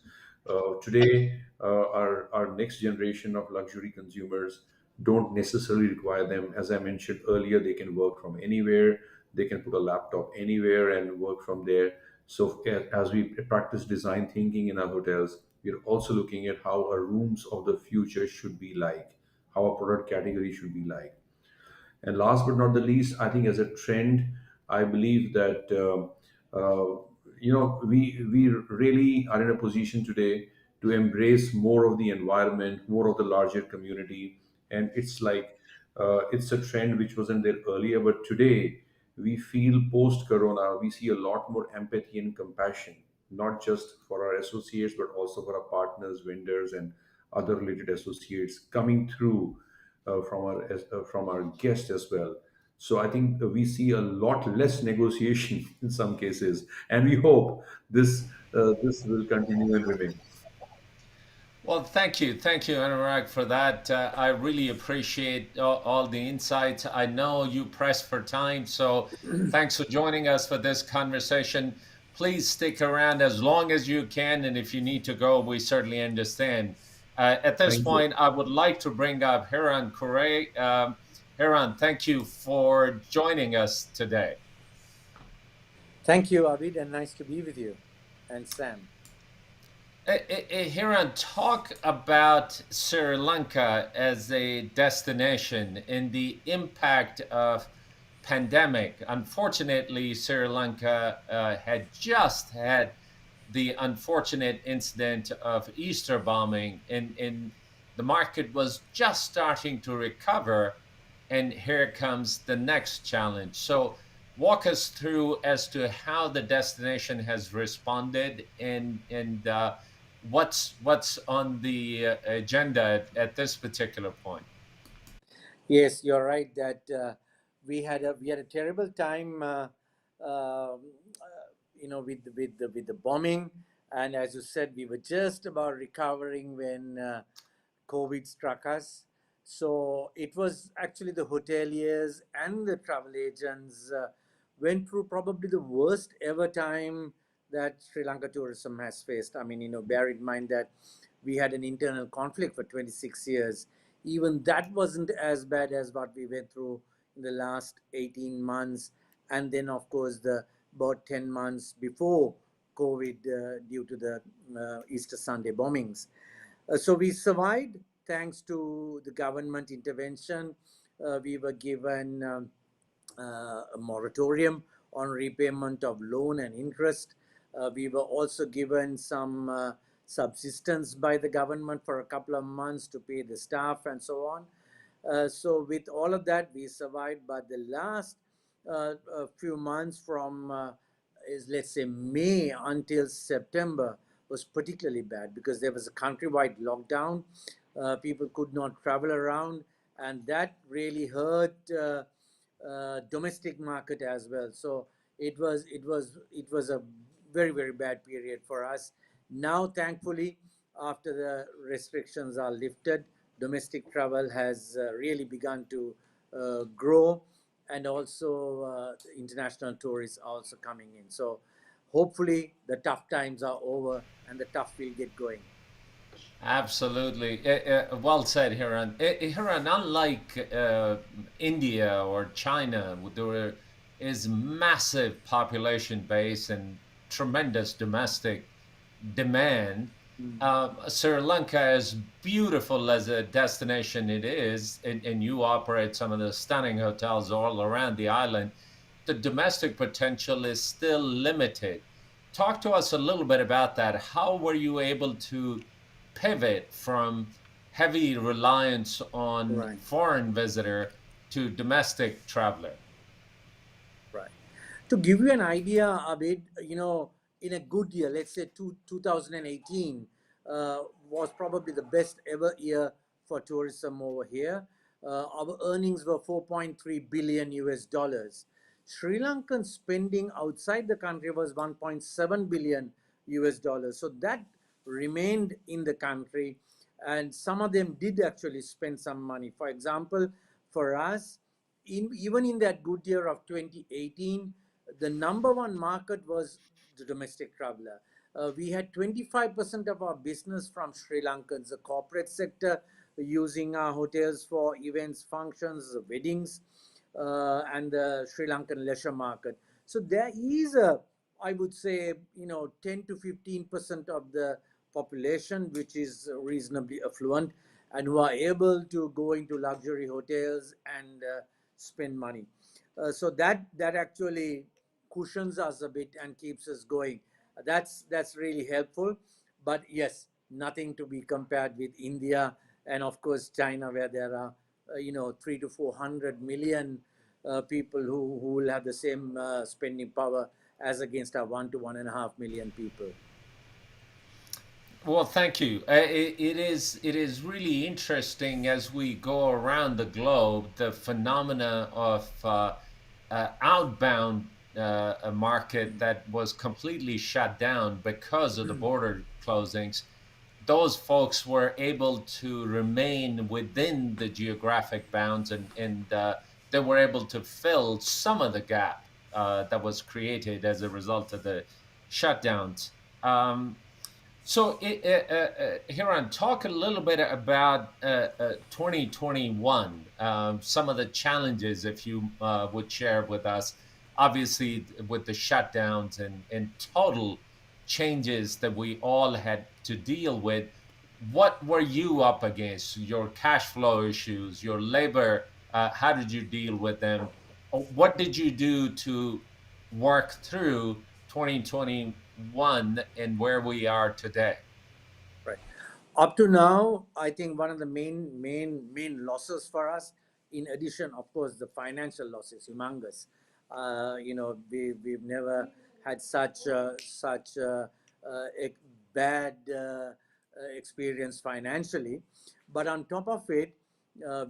Today, our next generation of luxury consumers don't necessarily require them. As I mentioned earlier, they can work from anywhere. They can put a laptop anywhere and work from there. So, as we practice design thinking in our hotels, we're also looking at how our rooms of the future should be like, how a product category should be like. And last but not the least, I think as a trend, I believe that we really are in a position today to embrace more of the environment, more of the larger community, and it's like it's a trend which wasn't there earlier, but today we feel post-corona, we see a lot more empathy and compassion, not just for our associates, but also for our partners, vendors, and other related associates coming through from our guests as well. So I think we see a lot less negotiation in some cases, and we hope this will continue and remain. Well, thank you, Anurag, for that. I really appreciate all the insights. I know you press for time, so thanks for joining us for this conversation. Please stick around as long as you can, and if you need to go, we certainly understand. At this Thank you. point, I would like to bring up Hiran Cooray. Hiran, thank you for joining us today. Thank you, Abid, and nice to be with you. And Sam. Hiran, talk about Sri Lanka as a destination and the impact of pandemic. Unfortunately, Sri Lanka had just had the unfortunate incident of Easter bombing, and the market was just starting to recover, and here comes the next challenge. So walk us through as to how the destination has responded and what's on the agenda at this particular point. Yes, you're right that we had a terrible time, with the bombing, and as you said, we were just about recovering when COVID struck us. So it was actually the hoteliers and the travel agents went through probably the worst ever time that Sri Lanka tourism has faced. I mean, bear in mind that we had an internal conflict for 26 years. Even that wasn't as bad as what we went through in the last 18 months. And then, of course, the about 10 months before COVID due to the Easter Sunday bombings. So we survived thanks to the government intervention. We were given a moratorium on repayment of loan and interest. We were also given some subsistence by the government for a couple of months to pay the staff and so on. So with all of that, we survived. But the last few months from is let's say May until September was particularly bad because there was a countrywide lockdown. People could not travel around, and that really hurt domestic market as well. So it was a very very bad period for us. Now, thankfully, after the restrictions are lifted, domestic travel has really begun to grow, and also international tourists are also coming in. So hopefully the tough times are over and the tough will get going. Absolutely. Well said, Hiran. Hiran, unlike India or China, there is massive population base and tremendous domestic demand. Sri Lanka, as beautiful as a destination it is, and you operate some of the stunning hotels all around the island, the domestic potential is still limited. Talk to us a little bit about that. How were you able to pivot from heavy reliance on Right. foreign visitor to domestic traveler? Right. To give you an idea, Abid, in a good year, let's say 2018 was probably the best ever year for tourism over here. Our earnings were 4.3 billion US dollars. Sri Lankan spending outside the country was 1.7 billion US dollars. So that remained in the country, and some of them did actually spend some money. For example, for us, even in that good year of 2018, the number one market was the domestic traveler. We had 25% of our business from Sri Lankans, the corporate sector, using our hotels for events, functions, weddings, and the Sri Lankan leisure market. So there is I would say, 10 to 15% of the population, which is reasonably affluent and who are able to go into luxury hotels and spend money. So that actually cushions us a bit and keeps us going. That's really helpful. But yes, nothing to be compared with India and of course China, where there are 3 to 400 million people who will have the same spending power as against our 1 to 1.5 million people. Well, thank you. It is really interesting as we go around the globe, the phenomena of outbound a market that was completely shut down because of the border closings. Those folks were able to remain within the geographic bounds, and they were able to fill some of the gap that was created as a result of the shutdowns. So, Hiran, talk a little bit about 2021, some of the challenges, if you would share with us, obviously with the shutdowns and total changes that we all had to deal with, what were you up against? Your cash flow issues, your labor, how did you deal with them? What did you do to work through 2021 and where we are today? Right. Up to now, I think one of the main losses for us, in addition, of course, the financial losses, humongous. We've never had such a bad experience financially, but on top of it,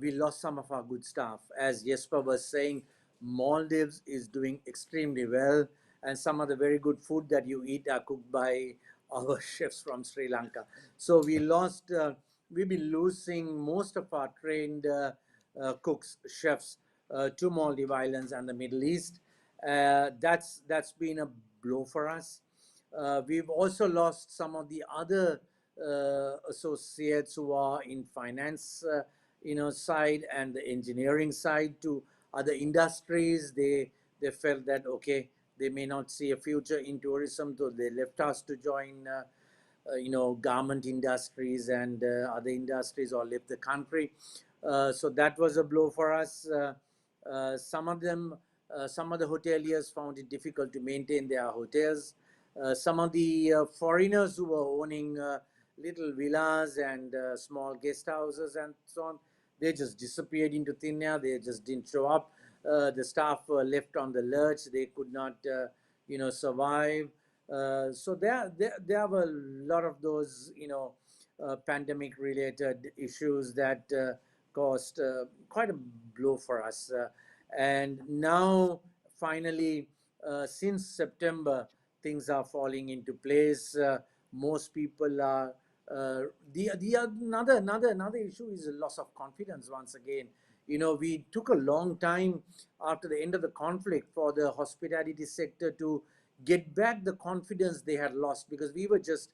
we lost some of our good staff. As Jesper was saying, Maldives is doing extremely well, and some of the very good food that you eat are cooked by our chefs from Sri Lanka. So we've been losing most of our trained cooks, chefs to Maldives Islands and the Middle East. That's been a blow for us. We've also lost some of the other associates who are in finance, side and the engineering side to other industries. They felt that okay, they may not see a future in tourism, so they left us to join, garment industries and other industries, or left the country. So that was a blow for us. Some of them, some of the hoteliers found it difficult to maintain their hotels. Some of the foreigners who were owning little villas and small guest houses and so on, they just disappeared into thin air. They just didn't show up. The staff were left on the lurch. They could not, survive. So there were a lot of those, pandemic-related issues that caused quite a blow for us. And now, finally, since September, things are falling into place. Most people are. The another issue is a loss of confidence once again. We took a long time after the end of the conflict for the hospitality sector to get back the confidence they had lost, because we were just,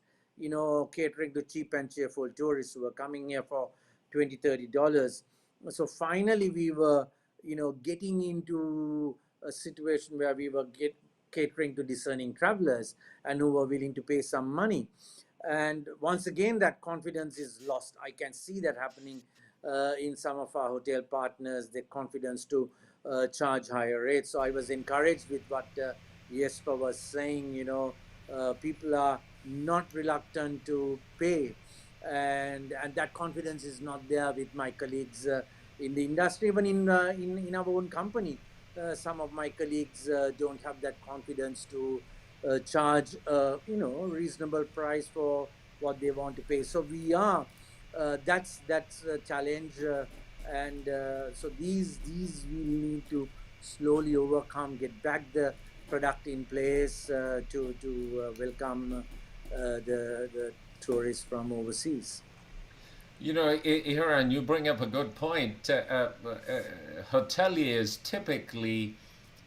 catering to cheap and cheerful tourists who were coming here for $20-30. So finally we were, getting into a situation where we were catering to discerning travelers and who were willing to pay some money. And once again, that confidence is lost. I can see that happening in some of our hotel partners, the confidence to charge higher rates. So I was encouraged with what Jesper was saying. People are not reluctant to pay, and that confidence is not there with my colleagues in the industry, even in our own company. Some of my colleagues don't have that confidence to charge reasonable price for what they want to pay. So we are that's a challenge, and so these we need to slowly overcome, get back the product in place to welcome the tourists from overseas. Hiran, you bring up a good point. Hoteliers typically,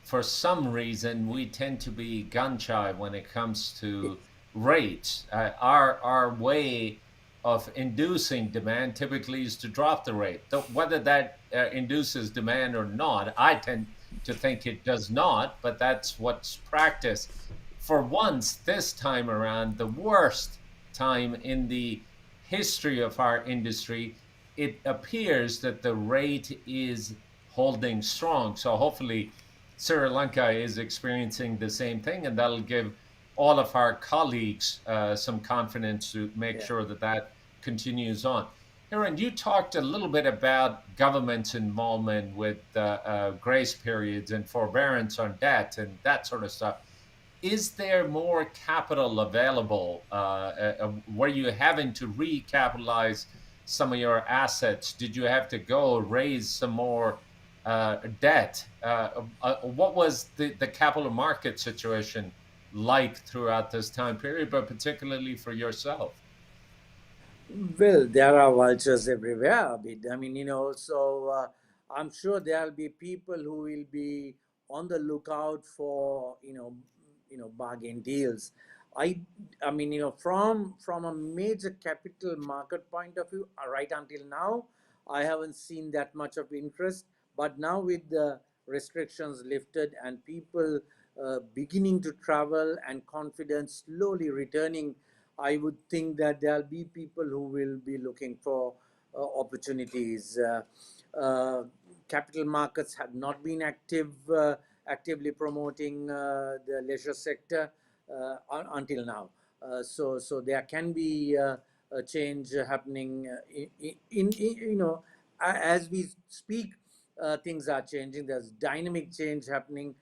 for some reason, we tend to be gun shy when it comes to rates. Our way of inducing demand typically is to drop the rate. Whether that induces demand or not, I tend to think it does not, but that's what's practiced. For once, this time around, the worst time in the history of our industry, it appears that the rate is holding strong. So hopefully, Sri Lanka is experiencing the same thing, and that'll give all of our colleagues some confidence to make Yeah. sure that that continues on. Hiran, you talked a little bit about government's involvement with grace periods and forbearance on debt and that sort of stuff. Is there more capital available? Were you having to recapitalize some of your assets? Did you have to go raise some more debt? What was the capital market situation like throughout this time period, but particularly for yourself? Well, there are vultures everywhere, Abid. I mean, so I'm sure there'll be people who will be on the lookout for, bargain deals. I, I mean, from a major capital market point of view, right until now, I haven't seen that much of interest. But now with the restrictions lifted and people beginning to travel and confidence slowly returning, I would think that there'll be people who will be looking for opportunities. Capital markets have not been actively promoting the leisure sector until now. So there can be a change happening as we speak. Things are changing. There's dynamic change happening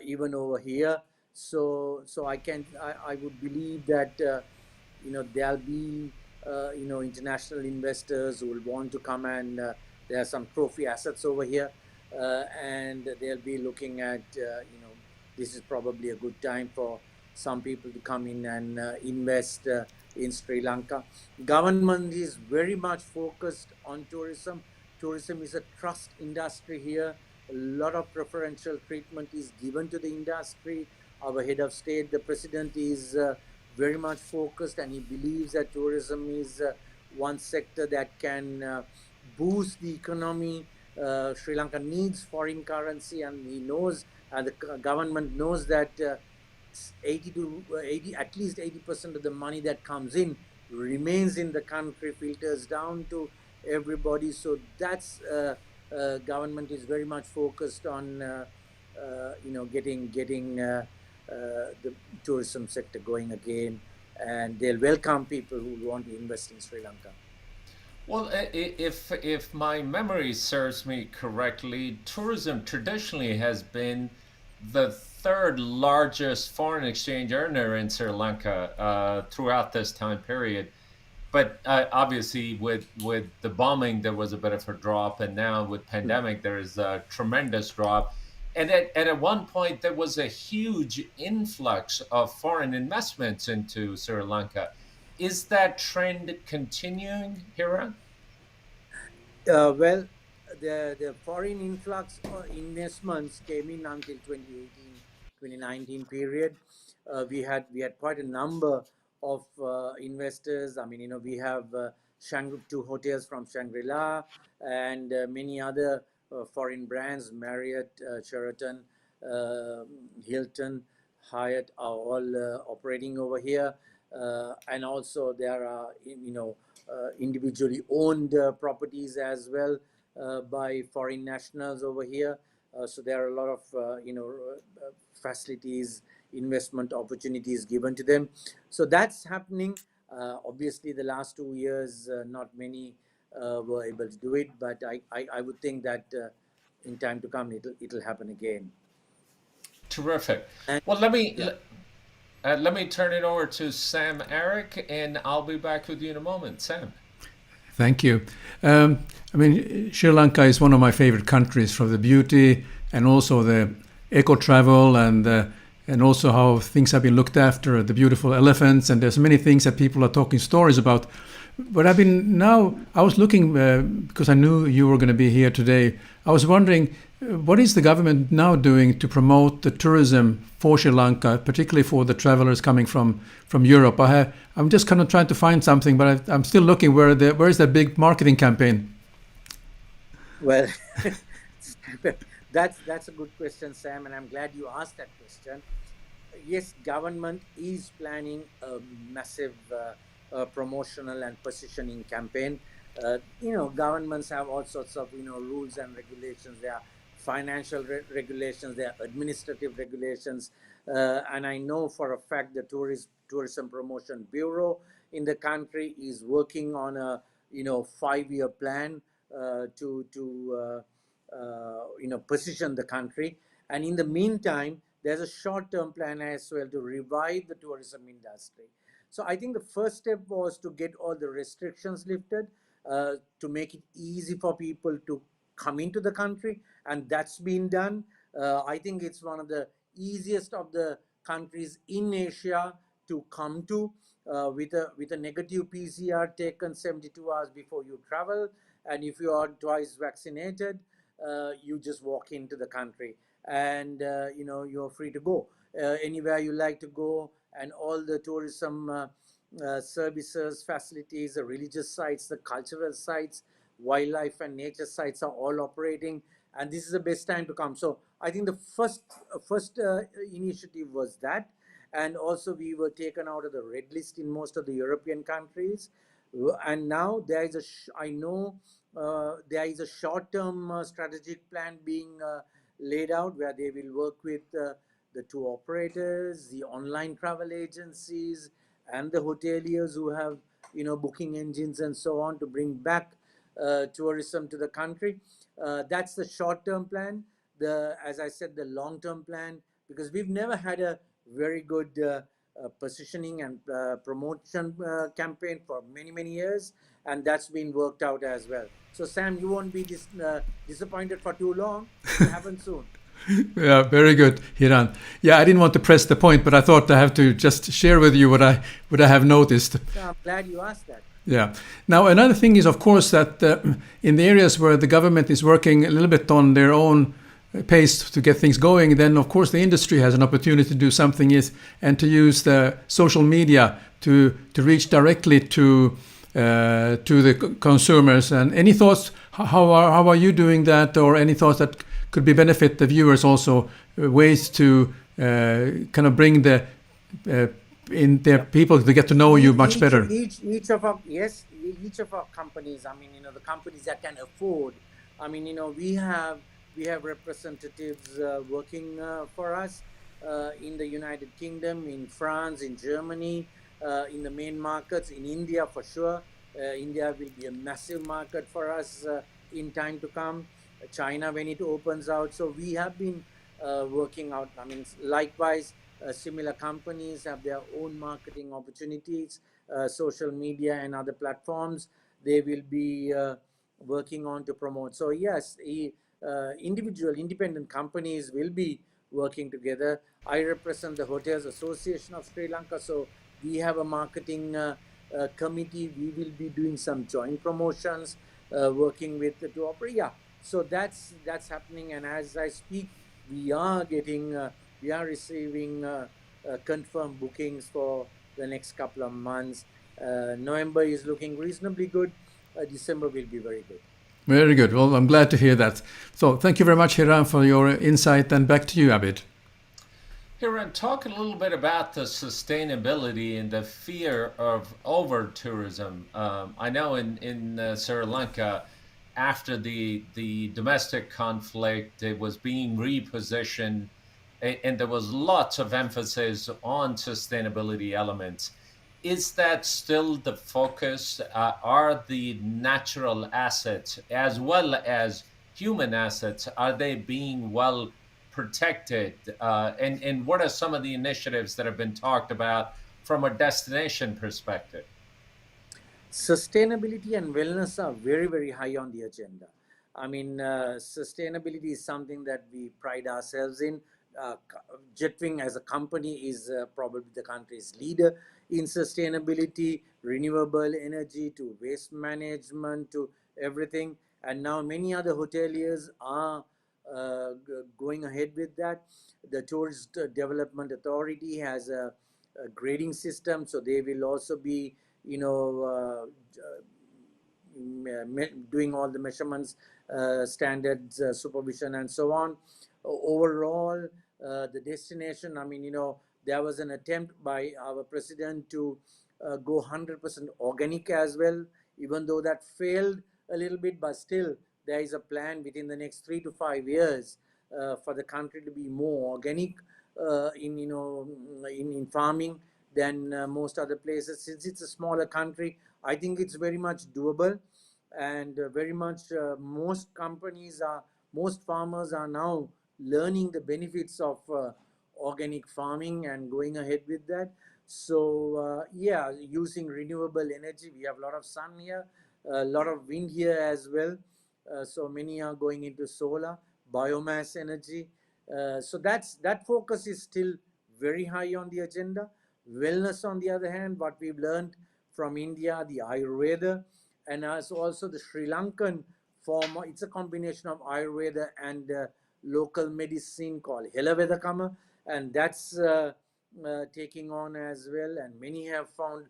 even over here. So I would believe that there'll be international investors who will want to come, and there are some trophy assets over here, and they'll be looking at this is probably a good time for some people to come in and invest in Sri Lanka. Government is very much focused on tourism. Tourism is a trust industry here. A lot of preferential treatment is given to the industry. Our head of state, the president, is very much focused, and he believes that tourism is one sector that can boost the economy. Sri Lanka needs foreign currency, and he knows, and the government knows that 80 at least 80% of the money that comes in remains in the country, filters down to everybody. So that's government is very much focused on getting the tourism sector going again, and they'll welcome people who want to invest in Sri Lanka. Well, if my memory serves me correctly, tourism traditionally has been the third largest foreign exchange earner in Sri Lanka throughout this time period. But obviously, with the bombing, there was a bit of a drop, and now with pandemic, there is a tremendous drop. And at one point, there was a huge influx of foreign investments into Sri Lanka. Is that trend continuing, Hiran? Well, the foreign influx investments came in until 2018, 2019 period. We had quite a number of investors. I mean, we have two hotels from Shangri-La, and many other foreign brands, Marriott, Sheraton, Hilton, Hyatt, are all operating over here. And also there are individually owned properties as well by foreign nationals over here. So there are a lot of facilities, investment opportunities given to them. So that's happening. Obviously, the last 2 years, not many were able to do it, but I would think that in time to come, it'll happen again. Terrific. And Well, let me yeah. let me turn it over to Sam Eric, and I'll be back with you in a moment. Sam. Thank you. I mean, Sri Lanka is one of my favorite countries for the beauty and also the eco travel and also how things have been looked after, the beautiful elephants, and there's many things that people are talking stories about. But I was looking because I knew you were going to be here today. I was wondering, what is the government now doing to promote the tourism for Sri Lanka, particularly for the travelers coming from Europe? I'm just kind of trying to find something, but I'm still looking where is that big marketing campaign? Well, that's a good question, Sam, and I'm glad you asked that question. Yes, government is planning a massive promotional and positioning campaign. Governments have all sorts of rules and regulations. There are financial regulations, there are administrative regulations, and I know for a fact the Tourism Promotion Bureau in the country is working on a 5-year plan to position the country. And in the meantime, there's a short-term plan as well to revive the tourism industry. So I think the first step was to get all the restrictions lifted, to make it easy for people to come into the country, and that's been done. I think it's one of the easiest of the countries in Asia to come to, with a negative PCR taken 72 hours before you travel, and if you are twice vaccinated, you just walk into the country, and you're free to go anywhere you like to go, and all the tourism services, facilities, the religious sites, the cultural sites, wildlife and nature sites are all operating. and this is the best time to come. So I think the first initiative was that, and also we were taken out of the red list in most of the European countries, and now there is I know there is a short-term strategic plan being laid out where they will work with the tour operators, the online travel agencies, and the hoteliers who have booking engines and so on to bring back tourism to the country. That's the short-term plan. As I said, the long-term plan, because we've never had a very good positioning and promotion campaign for many years, and that's been worked out as well. So Sam, you won't be disappointed for too long. It'll happen soon. Yeah, very good, Hiran. Yeah, I didn't want to press the point, but I thought I have to just share with you what I have noticed. So I'm glad you asked that. Yeah. Now, another thing is, of course, that in the areas where the government is working a little bit on their own pace to get things going, then of course the industry has an opportunity to do something and to use the social media to reach directly to the consumers. And any thoughts? How are you doing that, or any thoughts that could be benefit the viewers also? Ways to kind of bring the people to get to know you much better. Each of our companies. I mean, the companies that can afford. I mean, we have representatives working for us in the United Kingdom, in France, in Germany, in the main markets, in India for sure. India will be a massive market for us in time to come. China when it opens out. So we have been working out. I mean, likewise, similar companies have their own marketing opportunities, social media and other platforms they will be working on to promote. So yes, independent companies will be working together. I represent the Hotels Association of Sri Lanka, so we have a marketing committee. We will be doing some joint promotions, working with the tour operator. Yeah, so that's happening, and as I speak, we are receiving confirmed bookings for the next couple of months. November is looking reasonably good. December will be very good. Very good. Well, I'm glad to hear that. So thank you very much, Hiran, for your insight, and back to you, Abid. Hiran, talk a little bit about the sustainability and the fear of over-tourism. I know in Sri Lanka, after the domestic conflict, it was being repositioned, and there was lots of emphasis on sustainability elements. Is that still the focus? Are the natural assets as well as human assets, are they being well protected? And what are some of the initiatives that have been talked about from a destination perspective? Sustainability and wellness are very high on the agenda. I mean, sustainability is something that we pride ourselves in. Jetwing as a company is probably the country's leader in sustainability, renewable energy to waste management to everything. And now many other hoteliers are going ahead with that. The Tourist Development Authority has a grading system, so they will also be doing all the measurements, standards, supervision, and so on. Overall, the destination, I mean, there was an attempt by our president to go 100% organic as well, even though that failed a little bit, but still there is a plan within the next 3 to 5 years for the country to be more organic in farming than most other places. Since it's a smaller country, I think it's very much doable, and very much most farmers are now learning the benefits of organic farming and going ahead with that. So yeah, using renewable energy. We have a lot of sun here, a lot of wind here as well. So many are going into solar, biomass energy. So that focus is still very high on the agenda. Wellness, on the other hand, what we've learned from India, the Ayurveda, and also the Sri Lankan form. It's a combination of Ayurveda and local medicine called Helavedakama, and that's taking on as well. And many have found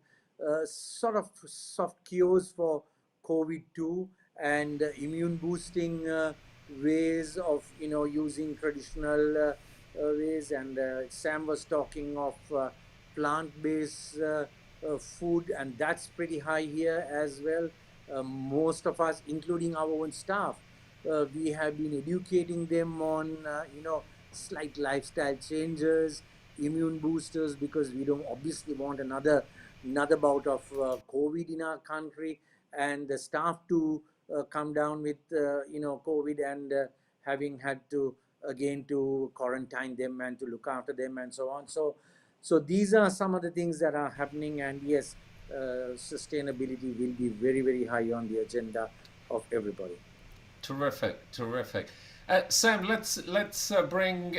sort of soft cures for COVID-2 and immune boosting ways of using traditional ways, and Sam was talking of plant-based food, and that's pretty high here as well. Most of us, including our own staff, we have been educating them on slight lifestyle changes, immune boosters, because we don't obviously want another bout of COVID in our country, and the staff to come down with COVID, and having had to again to quarantine them and to look after them and so on. So these are some of the things that are happening, and yes, sustainability will be very, very high on the agenda of everybody. Terrific, terrific. Sam, let's bring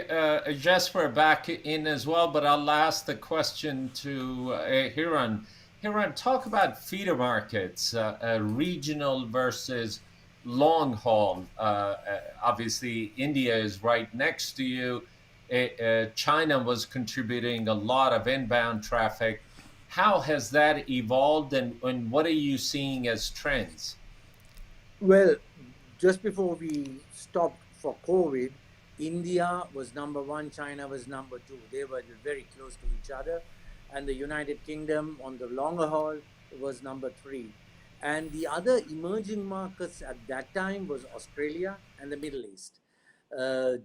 Jesper back in as well, but I'll ask the question to Hiran. Hiran, talk about feeder markets, regional versus long haul. Obviously, India is right next to you. China was contributing a lot of inbound traffic. How has that evolved, and what are you seeing as trends? Well, just before we stopped for COVID, India was number one, China was number two. They were very close to each other. And the United Kingdom on the longer haul was number three. And the other emerging markets at that time was Australia and the Middle East.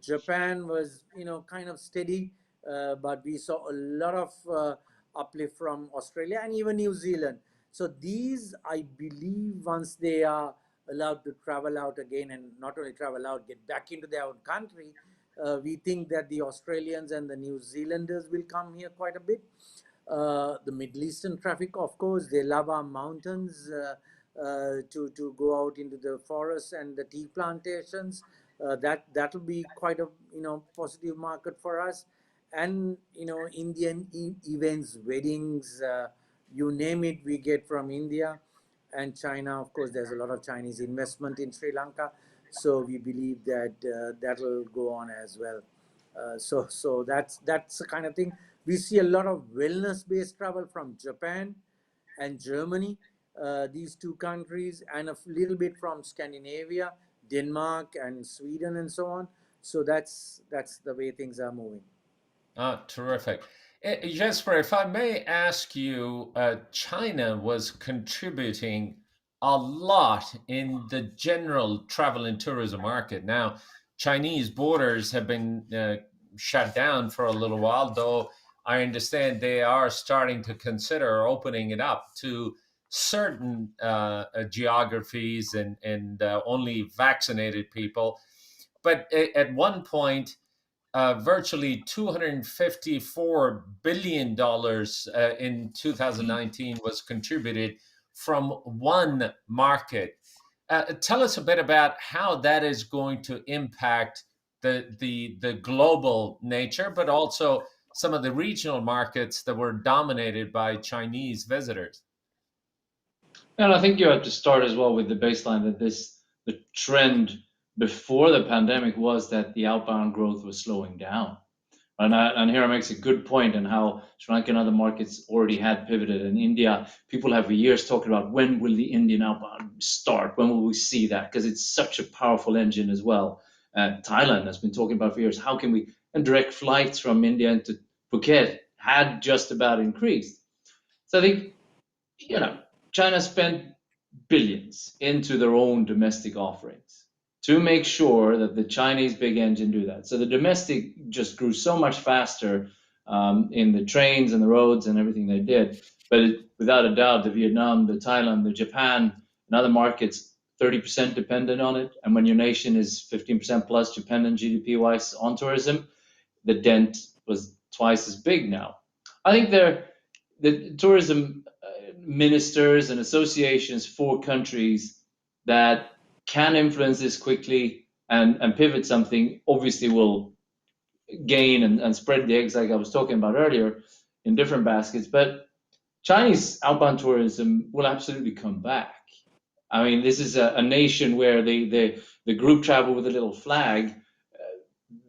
Japan was, kind of steady, but we saw a lot of uplift from Australia and even New Zealand. So these, I believe, once they are allowed to travel out again, and not only travel out, get back into their own country, we think that the Australians and the New Zealanders will come here quite a bit. The Middle Eastern traffic, of course, they love our mountains, to go out into the forests and the tea plantations. That'll be quite a positive market for us. And Indian events, weddings, you name it, we get from India. And China, of course, there's a lot of Chinese investment in Sri Lanka, so we believe that that'll go on as well. So that's the kind of thing. We see a lot of wellness-based travel from Japan and Germany, these two countries, and a little bit from Scandinavia, Denmark and Sweden and so on. So that's the way things are moving. Terrific. Jesper, if I may ask you, China was contributing a lot in the general travel and tourism market. Now, Chinese borders have been shut down for a little while, though I understand they are starting to consider opening it up to certain geographies and only vaccinated people. But at one point, virtually $254 billion in 2019 was contributed from one market. Tell us a bit about how that is going to impact the global nature, but also some of the regional markets that were dominated by Chinese visitors. And I think you have to start as well with the baseline that the trend before the pandemic was that the outbound growth was slowing down. And here makes a good point on how Sri Lanka and other markets already had pivoted. In India, people have for years talking about when will the Indian outbound start? When will we see that? Because it's such a powerful engine as well. Thailand has been talking about for years. How can we? And direct flights from India into Phuket had just about increased. So I think, China spent billions into their own domestic offerings to make sure that the Chinese big engine do that. So the domestic just grew so much faster in the trains and the roads and everything they did. But without a doubt, the Vietnam, the Thailand, the Japan, and other markets, 30% dependent on it. And when your nation is 15% plus dependent GDP-wise on tourism, the dent was twice as big now. I think the tourism ministers and associations for countries that can influence this quickly and pivot something obviously will gain and spread the eggs like I was talking about earlier in different baskets. But Chinese outbound tourism will absolutely come back. I mean, this is a nation where the group travel with a little flag.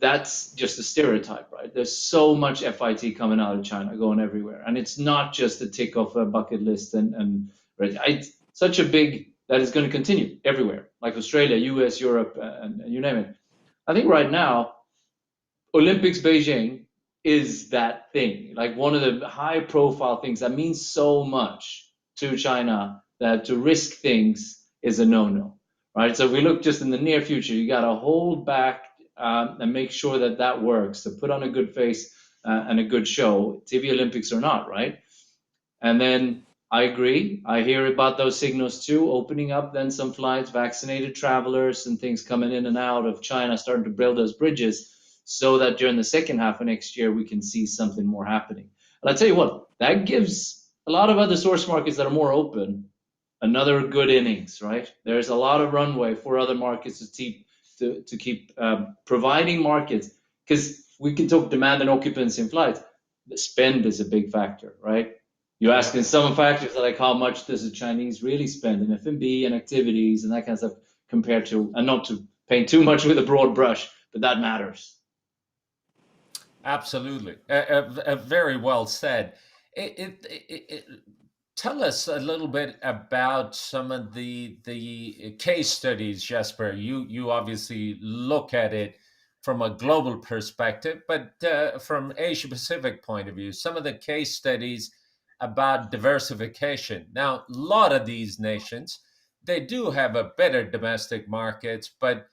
That's just a stereotype, right? There's so much FIT coming out of China, going everywhere, and it's not just a tick off a bucket list. And right, such a big that is going to continue everywhere, like Australia, US, Europe, and you name it. I think right now, Olympics Beijing is that thing, like one of the high profile things that means so much to China that to risk things is a no-no, right? So if we look just in the near future, you got to hold back and make sure that that works, to put on a good face and a good show, TV Olympics or not, right? And then I agree. I hear about those signals too, opening up then some flights, vaccinated travelers and things coming in and out of China, starting to build those bridges so that during the second half of next year, we can see something more happening. And I tell you what, that gives a lot of other source markets that are more open another good innings, right? There's a lot of runway for other markets to keep providing markets, because we can talk demand and occupancy in flights. The spend is a big factor, right? You're asking some factors like how much does the Chinese really spend in F&B and activities and that kind of stuff compared to, and not to paint too much with a broad brush, but that matters. Absolutely. Very well said. Tell us a little bit about some of the case studies, Jesper. You obviously look at it from a global perspective, but from Asia Pacific point of view, some of the case studies about diversification. Now, a lot of these nations, they do have a better domestic markets, but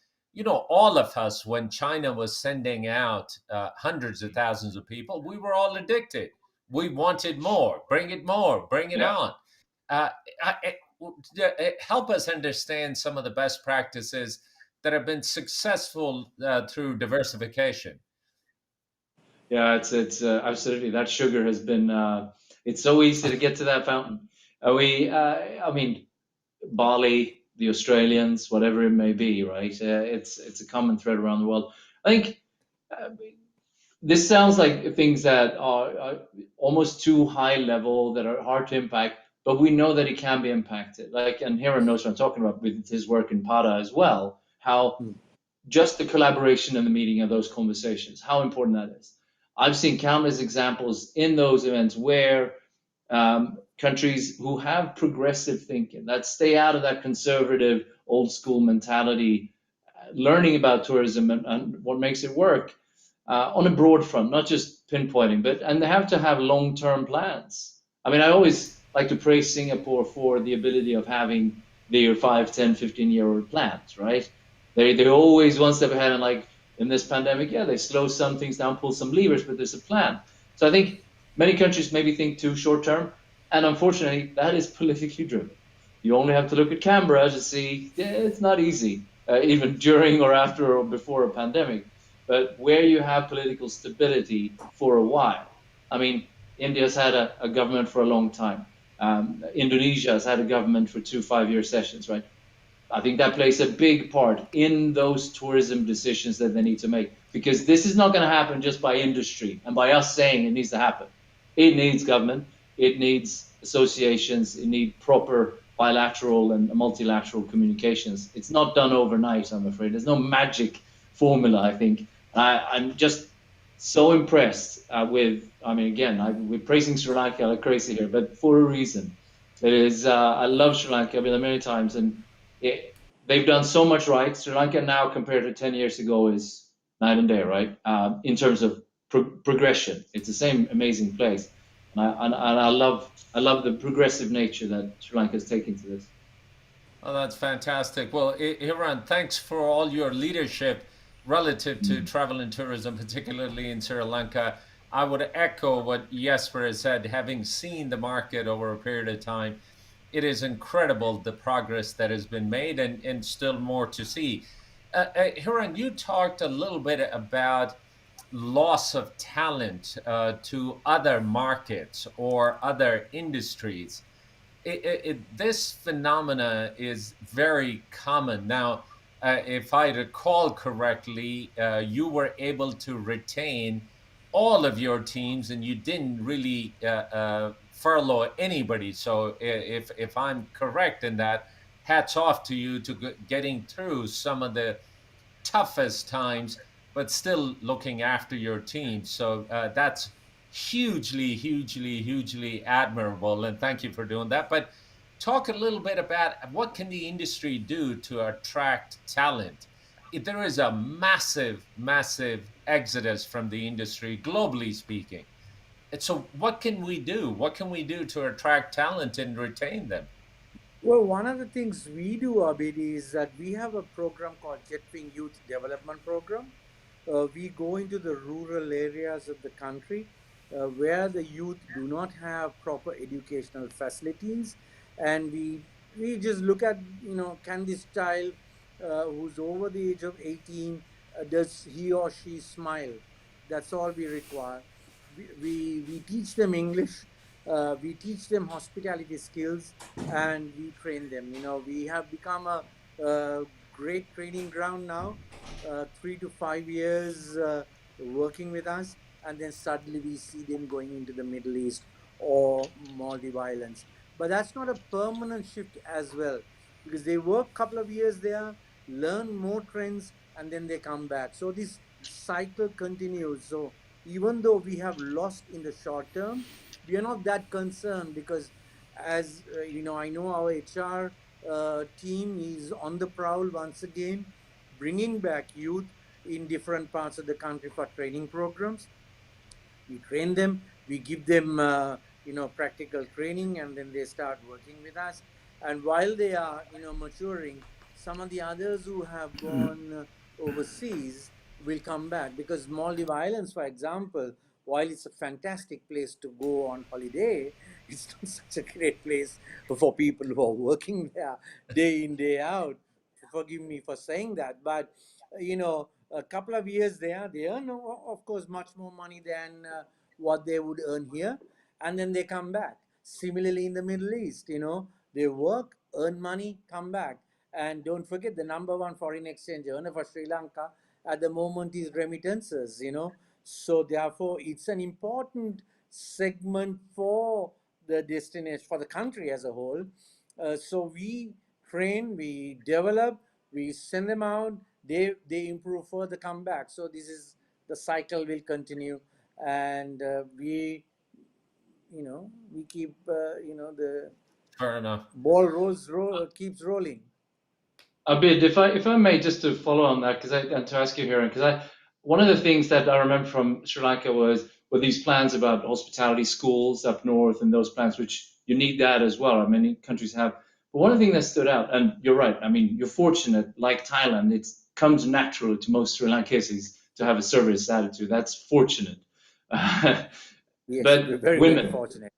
all of us, when China was sending out hundreds of thousands of people, we were all addicted. We wanted more, bring it Yeah. on. Uh, Help us understand some of the best practices that have been successful through diversification. Yeah, it's absolutely, that sugar has been. It's so easy to get to that fountain. I mean, Bali, the Australians, whatever it may be, right? It's a common thread around the world. I think uh, this sounds like things that are almost too high level, that are hard to impact, but we know that it can be impacted. Like, and Hiran knows what I'm talking about with his work in Pada as well, how just the collaboration and the meeting of those conversations, how important that is. I've seen countless examples in those events where countries who have progressive thinking, that stay out of that conservative old school mentality, learning about tourism and what makes it work on a broad front, not just pinpointing, and they have to have long-term plans. I mean, I always like to praise Singapore for the ability of having their 5, 10, 15-year plans, right? They're always one step ahead, and like in this pandemic, yeah, they slow some things down, pull some levers, but there's a plan. So I think many countries maybe think too short term, and unfortunately, that is politically driven. You only have to look at Canberra to see, yeah, it's not easy, even during or after or before a pandemic. But where you have political stability for a while, I mean, India's had a government for a long time. Indonesia has had a government for 2 5-year sessions, right? I think that plays a big part in those tourism decisions that they need to make, because this is not going to happen just by industry and by us saying it needs to happen. It needs government, it needs associations, it needs proper bilateral and multilateral communications. It's not done overnight, I'm afraid. There's no magic formula, I think. I'm just so impressed with, I mean, again, we're praising Sri Lanka like crazy here, but for a reason. It is, I love Sri Lanka, I've been there many times, and they've done so much right. Sri Lanka now compared to 10 years ago is night and day, right? In terms of progression, it's the same amazing place. And I love the progressive nature that Sri Lanka has taken to this. Oh, that's fantastic. Well, Hiran, thanks for all your leadership relative to travel and tourism, particularly in Sri Lanka. I would echo what Jesper has said, having seen the market over a period of time. It is incredible the progress that has been made, and still more to see. Hiran, you talked a little bit about loss of talent to other markets or other industries. This phenomena is very common. Now, if I recall correctly, you were able to retain all of your teams, and you didn't really furlough anybody. So, if I'm correct in that, hats off to you to getting through some of the toughest times, but still looking after your team. So that's hugely, hugely, hugely admirable. And thank you for doing that. But talk a little bit about what can the industry do to attract talent. There is a massive, massive exodus from the industry, globally speaking. And so, what can we do? What can we do to attract talent and retain them? Well, one of the things we do, Abid, is that we have a program called Jetwing Youth Development Program. We go into the rural areas of the country where the youth do not have proper educational facilities, and we just look at, can this child who's over the age of 18, does he or she smile? That's all we require. We teach them English, we teach them hospitality skills, and we train them. We have become a great training ground now, 3 to 5 years working with us, and then suddenly we see them going into the Middle East or Maldives Islands. But that's not a permanent shift as well, because they work a couple of years there, learn more trends, and then they come back. So this cycle continues. So even though we have lost in the short term, we are not that concerned, because as I know our HR team is on the prowl once again, bringing back youth in different parts of the country for training programs. We train them, we give them practical training, and then they start working with us. And while they are maturing, some of the others who have gone overseas will come back, because Maldives Islands, for example, while it's a fantastic place to go on holiday, it's not such a great place for people who are working there day in, day out. Forgive me for saying that, but a couple of years there, they earn, of course, much more money than what they would earn here, and then they come back. Similarly, in the Middle East, they work, earn money, come back. And don't forget, the number one foreign exchange earner for Sri Lanka at the moment is remittances. So therefore, it's an important segment for the destination, for the country as a whole. So we train, we develop, we send them out, they improve further, come back. So this is the cycle will continue, and we keep the Fair enough. ball keeps rolling. Abid, if I may, just to follow on that, and to ask you here, because one of the things that I remember from Sri Lanka were these plans about hospitality schools up north, and those plans, which you need that as well. Many countries have. But one of the things that stood out, and you're right. You're fortunate, like Thailand, it comes natural to most Sri Lankese to have a service attitude. That's fortunate. Yes, we're But very, very women, fortunate.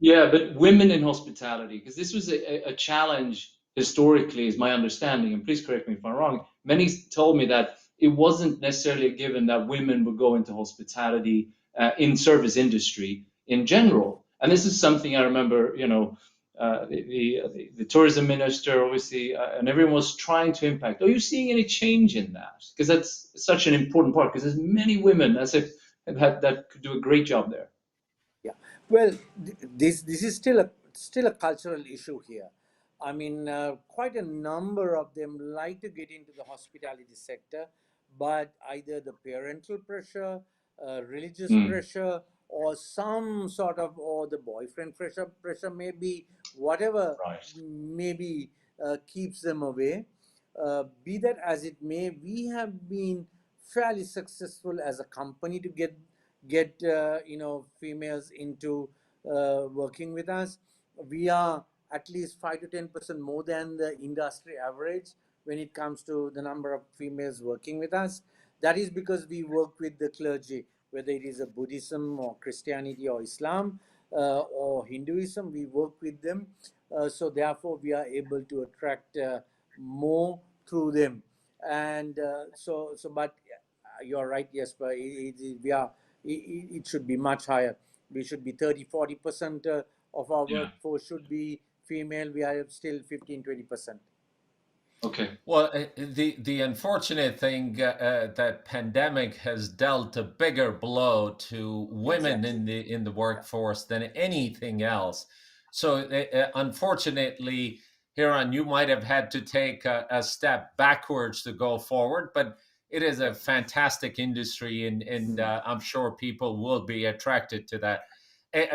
yeah, but women in hospitality, because this was a challenge historically, is my understanding, and please correct me if I'm wrong. Many told me that it wasn't necessarily a given that women would go into hospitality in service industry in general. And this is something I remember, the tourism minister, obviously, and everyone was trying to impact. Are you seeing any change in that? Because that's such an important part, because there's many women, as if that could do a great job there. Yeah. Well, this is still a cultural issue here. Quite a number of them like to get into the hospitality sector, but either the parental pressure, religious Mm, pressure, or some sort of, or the boyfriend pressure maybe, whatever right. maybe keeps them away. Be that as it may, we have been fairly successful as a company to get females into working with us. We are at least 5 to 10% more than the industry average when it comes to the number of females working with us. That is because we work with the clergy, whether it is a Buddhism or Christianity or Islam or Hinduism. We work with them, so therefore we are able to attract more through them. And but you're right, yes, but it should be much higher. We should be 30-40% of our Yeah. workforce should be female. We are still 15-20%. Okay. Well, the unfortunate thing that pandemic has dealt a bigger blow to women Exactly. in the workforce than anything else. So, unfortunately, Hiran, you might have had to take a step backwards to go forward, but it is a fantastic industry, and I'm sure people will be attracted to that.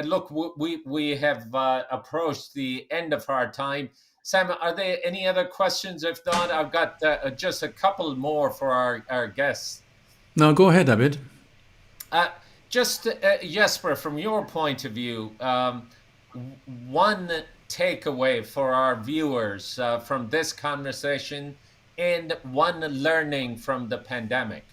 look, we have approached the end of our time. Sam, are there any other questions? If not, I've got just a couple more for our guests. Now go ahead, Abid. Uh, just Jesper, from your point of view, one takeaway for our viewers from this conversation, and one learning from the pandemic.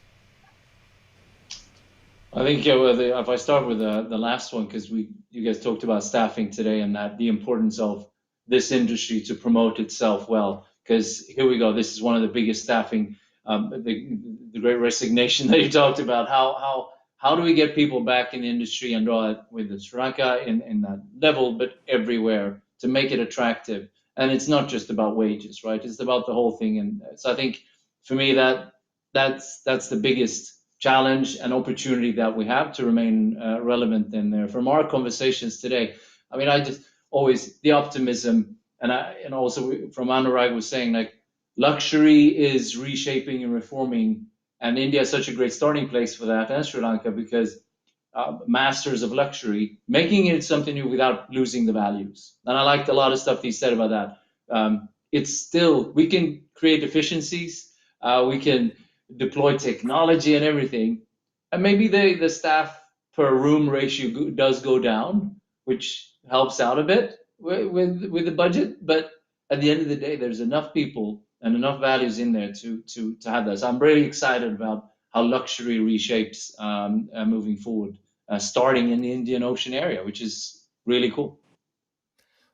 I think if I start with the last one, because you guys talked about staffing today and that the importance of this industry to promote itself well. Because here we go, this is one of the biggest staffing, the great resignation that you talked about. How do we get people back in the industry and draw it with the Sri Lanka in that level, but everywhere to make it attractive? And it's not just about wages, right? It's about the whole thing. And so I think for me that's the biggest challenge and opportunity that we have to remain relevant in there. From our conversations today, I mean, I just always the optimism, and also from Anuraag was saying, like, luxury is reshaping and reforming, and India is such a great starting place for that, and Sri Lanka, because masters of luxury, making it something new without losing the values. And I liked a lot of stuff he said about that. It's still, we can create efficiencies, we can deploy technology and everything, and maybe the staff per room ratio does go down, which helps out a bit with the budget. But at the end of the day, there's enough people and enough values in there to have that. So I'm really excited about how luxury reshapes moving forward, starting in the Indian Ocean area, which is really cool.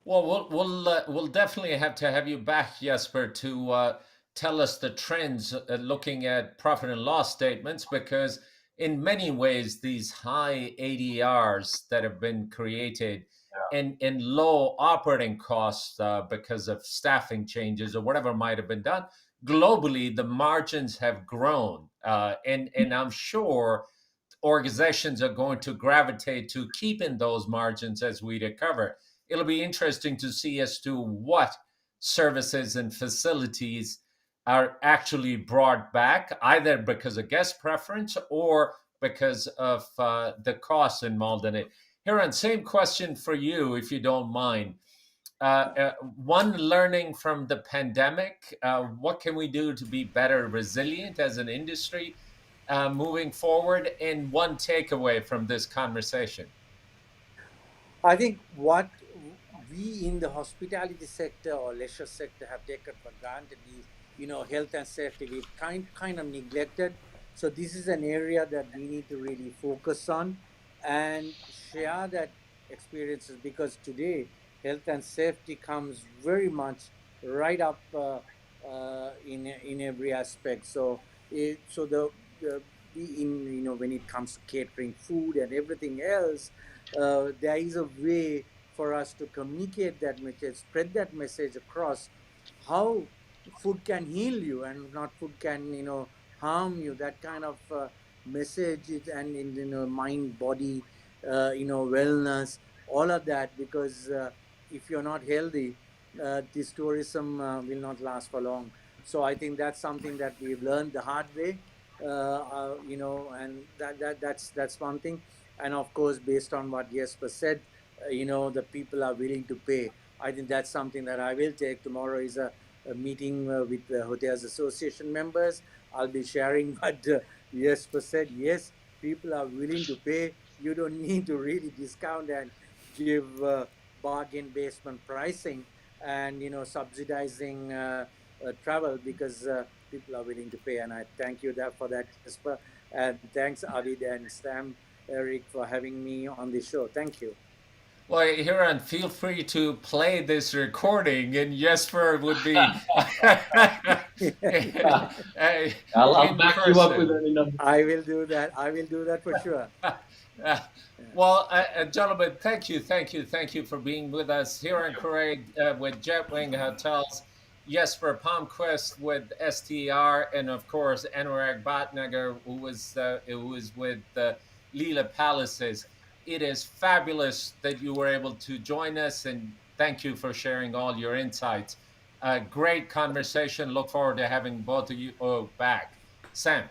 Well, we'll definitely have to have you back, Jesper, to tell us the trends looking at profit and loss statements, because in many ways these high ADRs that have been created and low operating costs because of staffing changes or whatever might have been done, globally the margins have grown, and I'm sure organizations are going to gravitate to keeping those margins as we recover. It'll be interesting to see as to what services and facilities are actually brought back, either because of guest preference or because of the costs involved in it. Hiran, same question for you, if you don't mind. One learning from the pandemic, what can we do to be better resilient as an industry moving forward? And one takeaway from this conversation. I think what we in the hospitality sector or leisure sector have taken for granted is, health and safety. We've kind of neglected. So this is an area that we need to really focus on and share that experiences, because today health and safety comes very much right up in every aspect. So when it comes to catering, food, and everything else, there is a way for us to communicate that message, spread that message across, how food can heal you and not food can harm you. That kind of message and in mind, body, wellness, all of that. Because if you're not healthy, this tourism will not last for long. So I think that's something that we've learned the hard way, and that's one thing. And of course, based on what Jesper said, the people are willing to pay. I think that's something that I will take. Tomorrow is a meeting with the Hotels Association members. I'll be sharing what Jesper said. Yes, people are willing to pay. You don't need to really discount and give bargain basement pricing and subsidizing travel, because people are willing to pay. And I thank you for that, Jesper. And thanks, Abid and Sam, Eric, for having me on the show. Thank you. Well, Hiran, feel free to play this recording, and Jesper would be I'll back you up with any number. I will do that for sure. Well, gentlemen, thank you for being with us. Hiran Cooray with Jetwing Hotels, Jesper Palmqvist with STR, and of course Anuraag Bhatnagar, who was with Leela Palaces. It is fabulous that you were able to join us, and thank you for sharing all your insights. Great conversation. Look forward to having both of you back. Sam.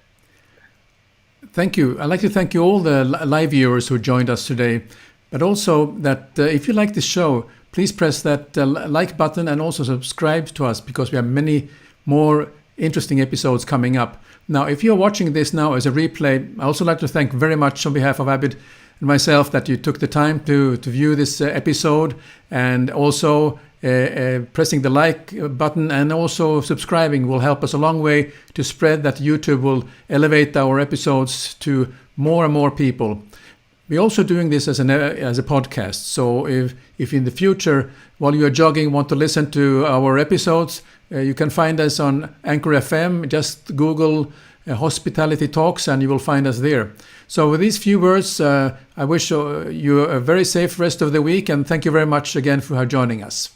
Thank you. I'd like to thank you all the live viewers who joined us today. but also that if you like the show, please press that like button and also subscribe to us, because we have many more interesting episodes coming up. Now, if you're watching this now as a replay, I also like to thank very much on behalf of Abid and myself that you took the time to view this episode, and also pressing the like button and also subscribing will help us a long way to spread that YouTube will elevate our episodes to more and more people. We're also doing this as a podcast. So if in the future, while you're jogging, want to listen to our episodes, you can find us on Anchor FM. Just Google Hospitality Talks and you will find us there. So with these few words, I wish you a very safe rest of the week, and thank you very much again for joining us.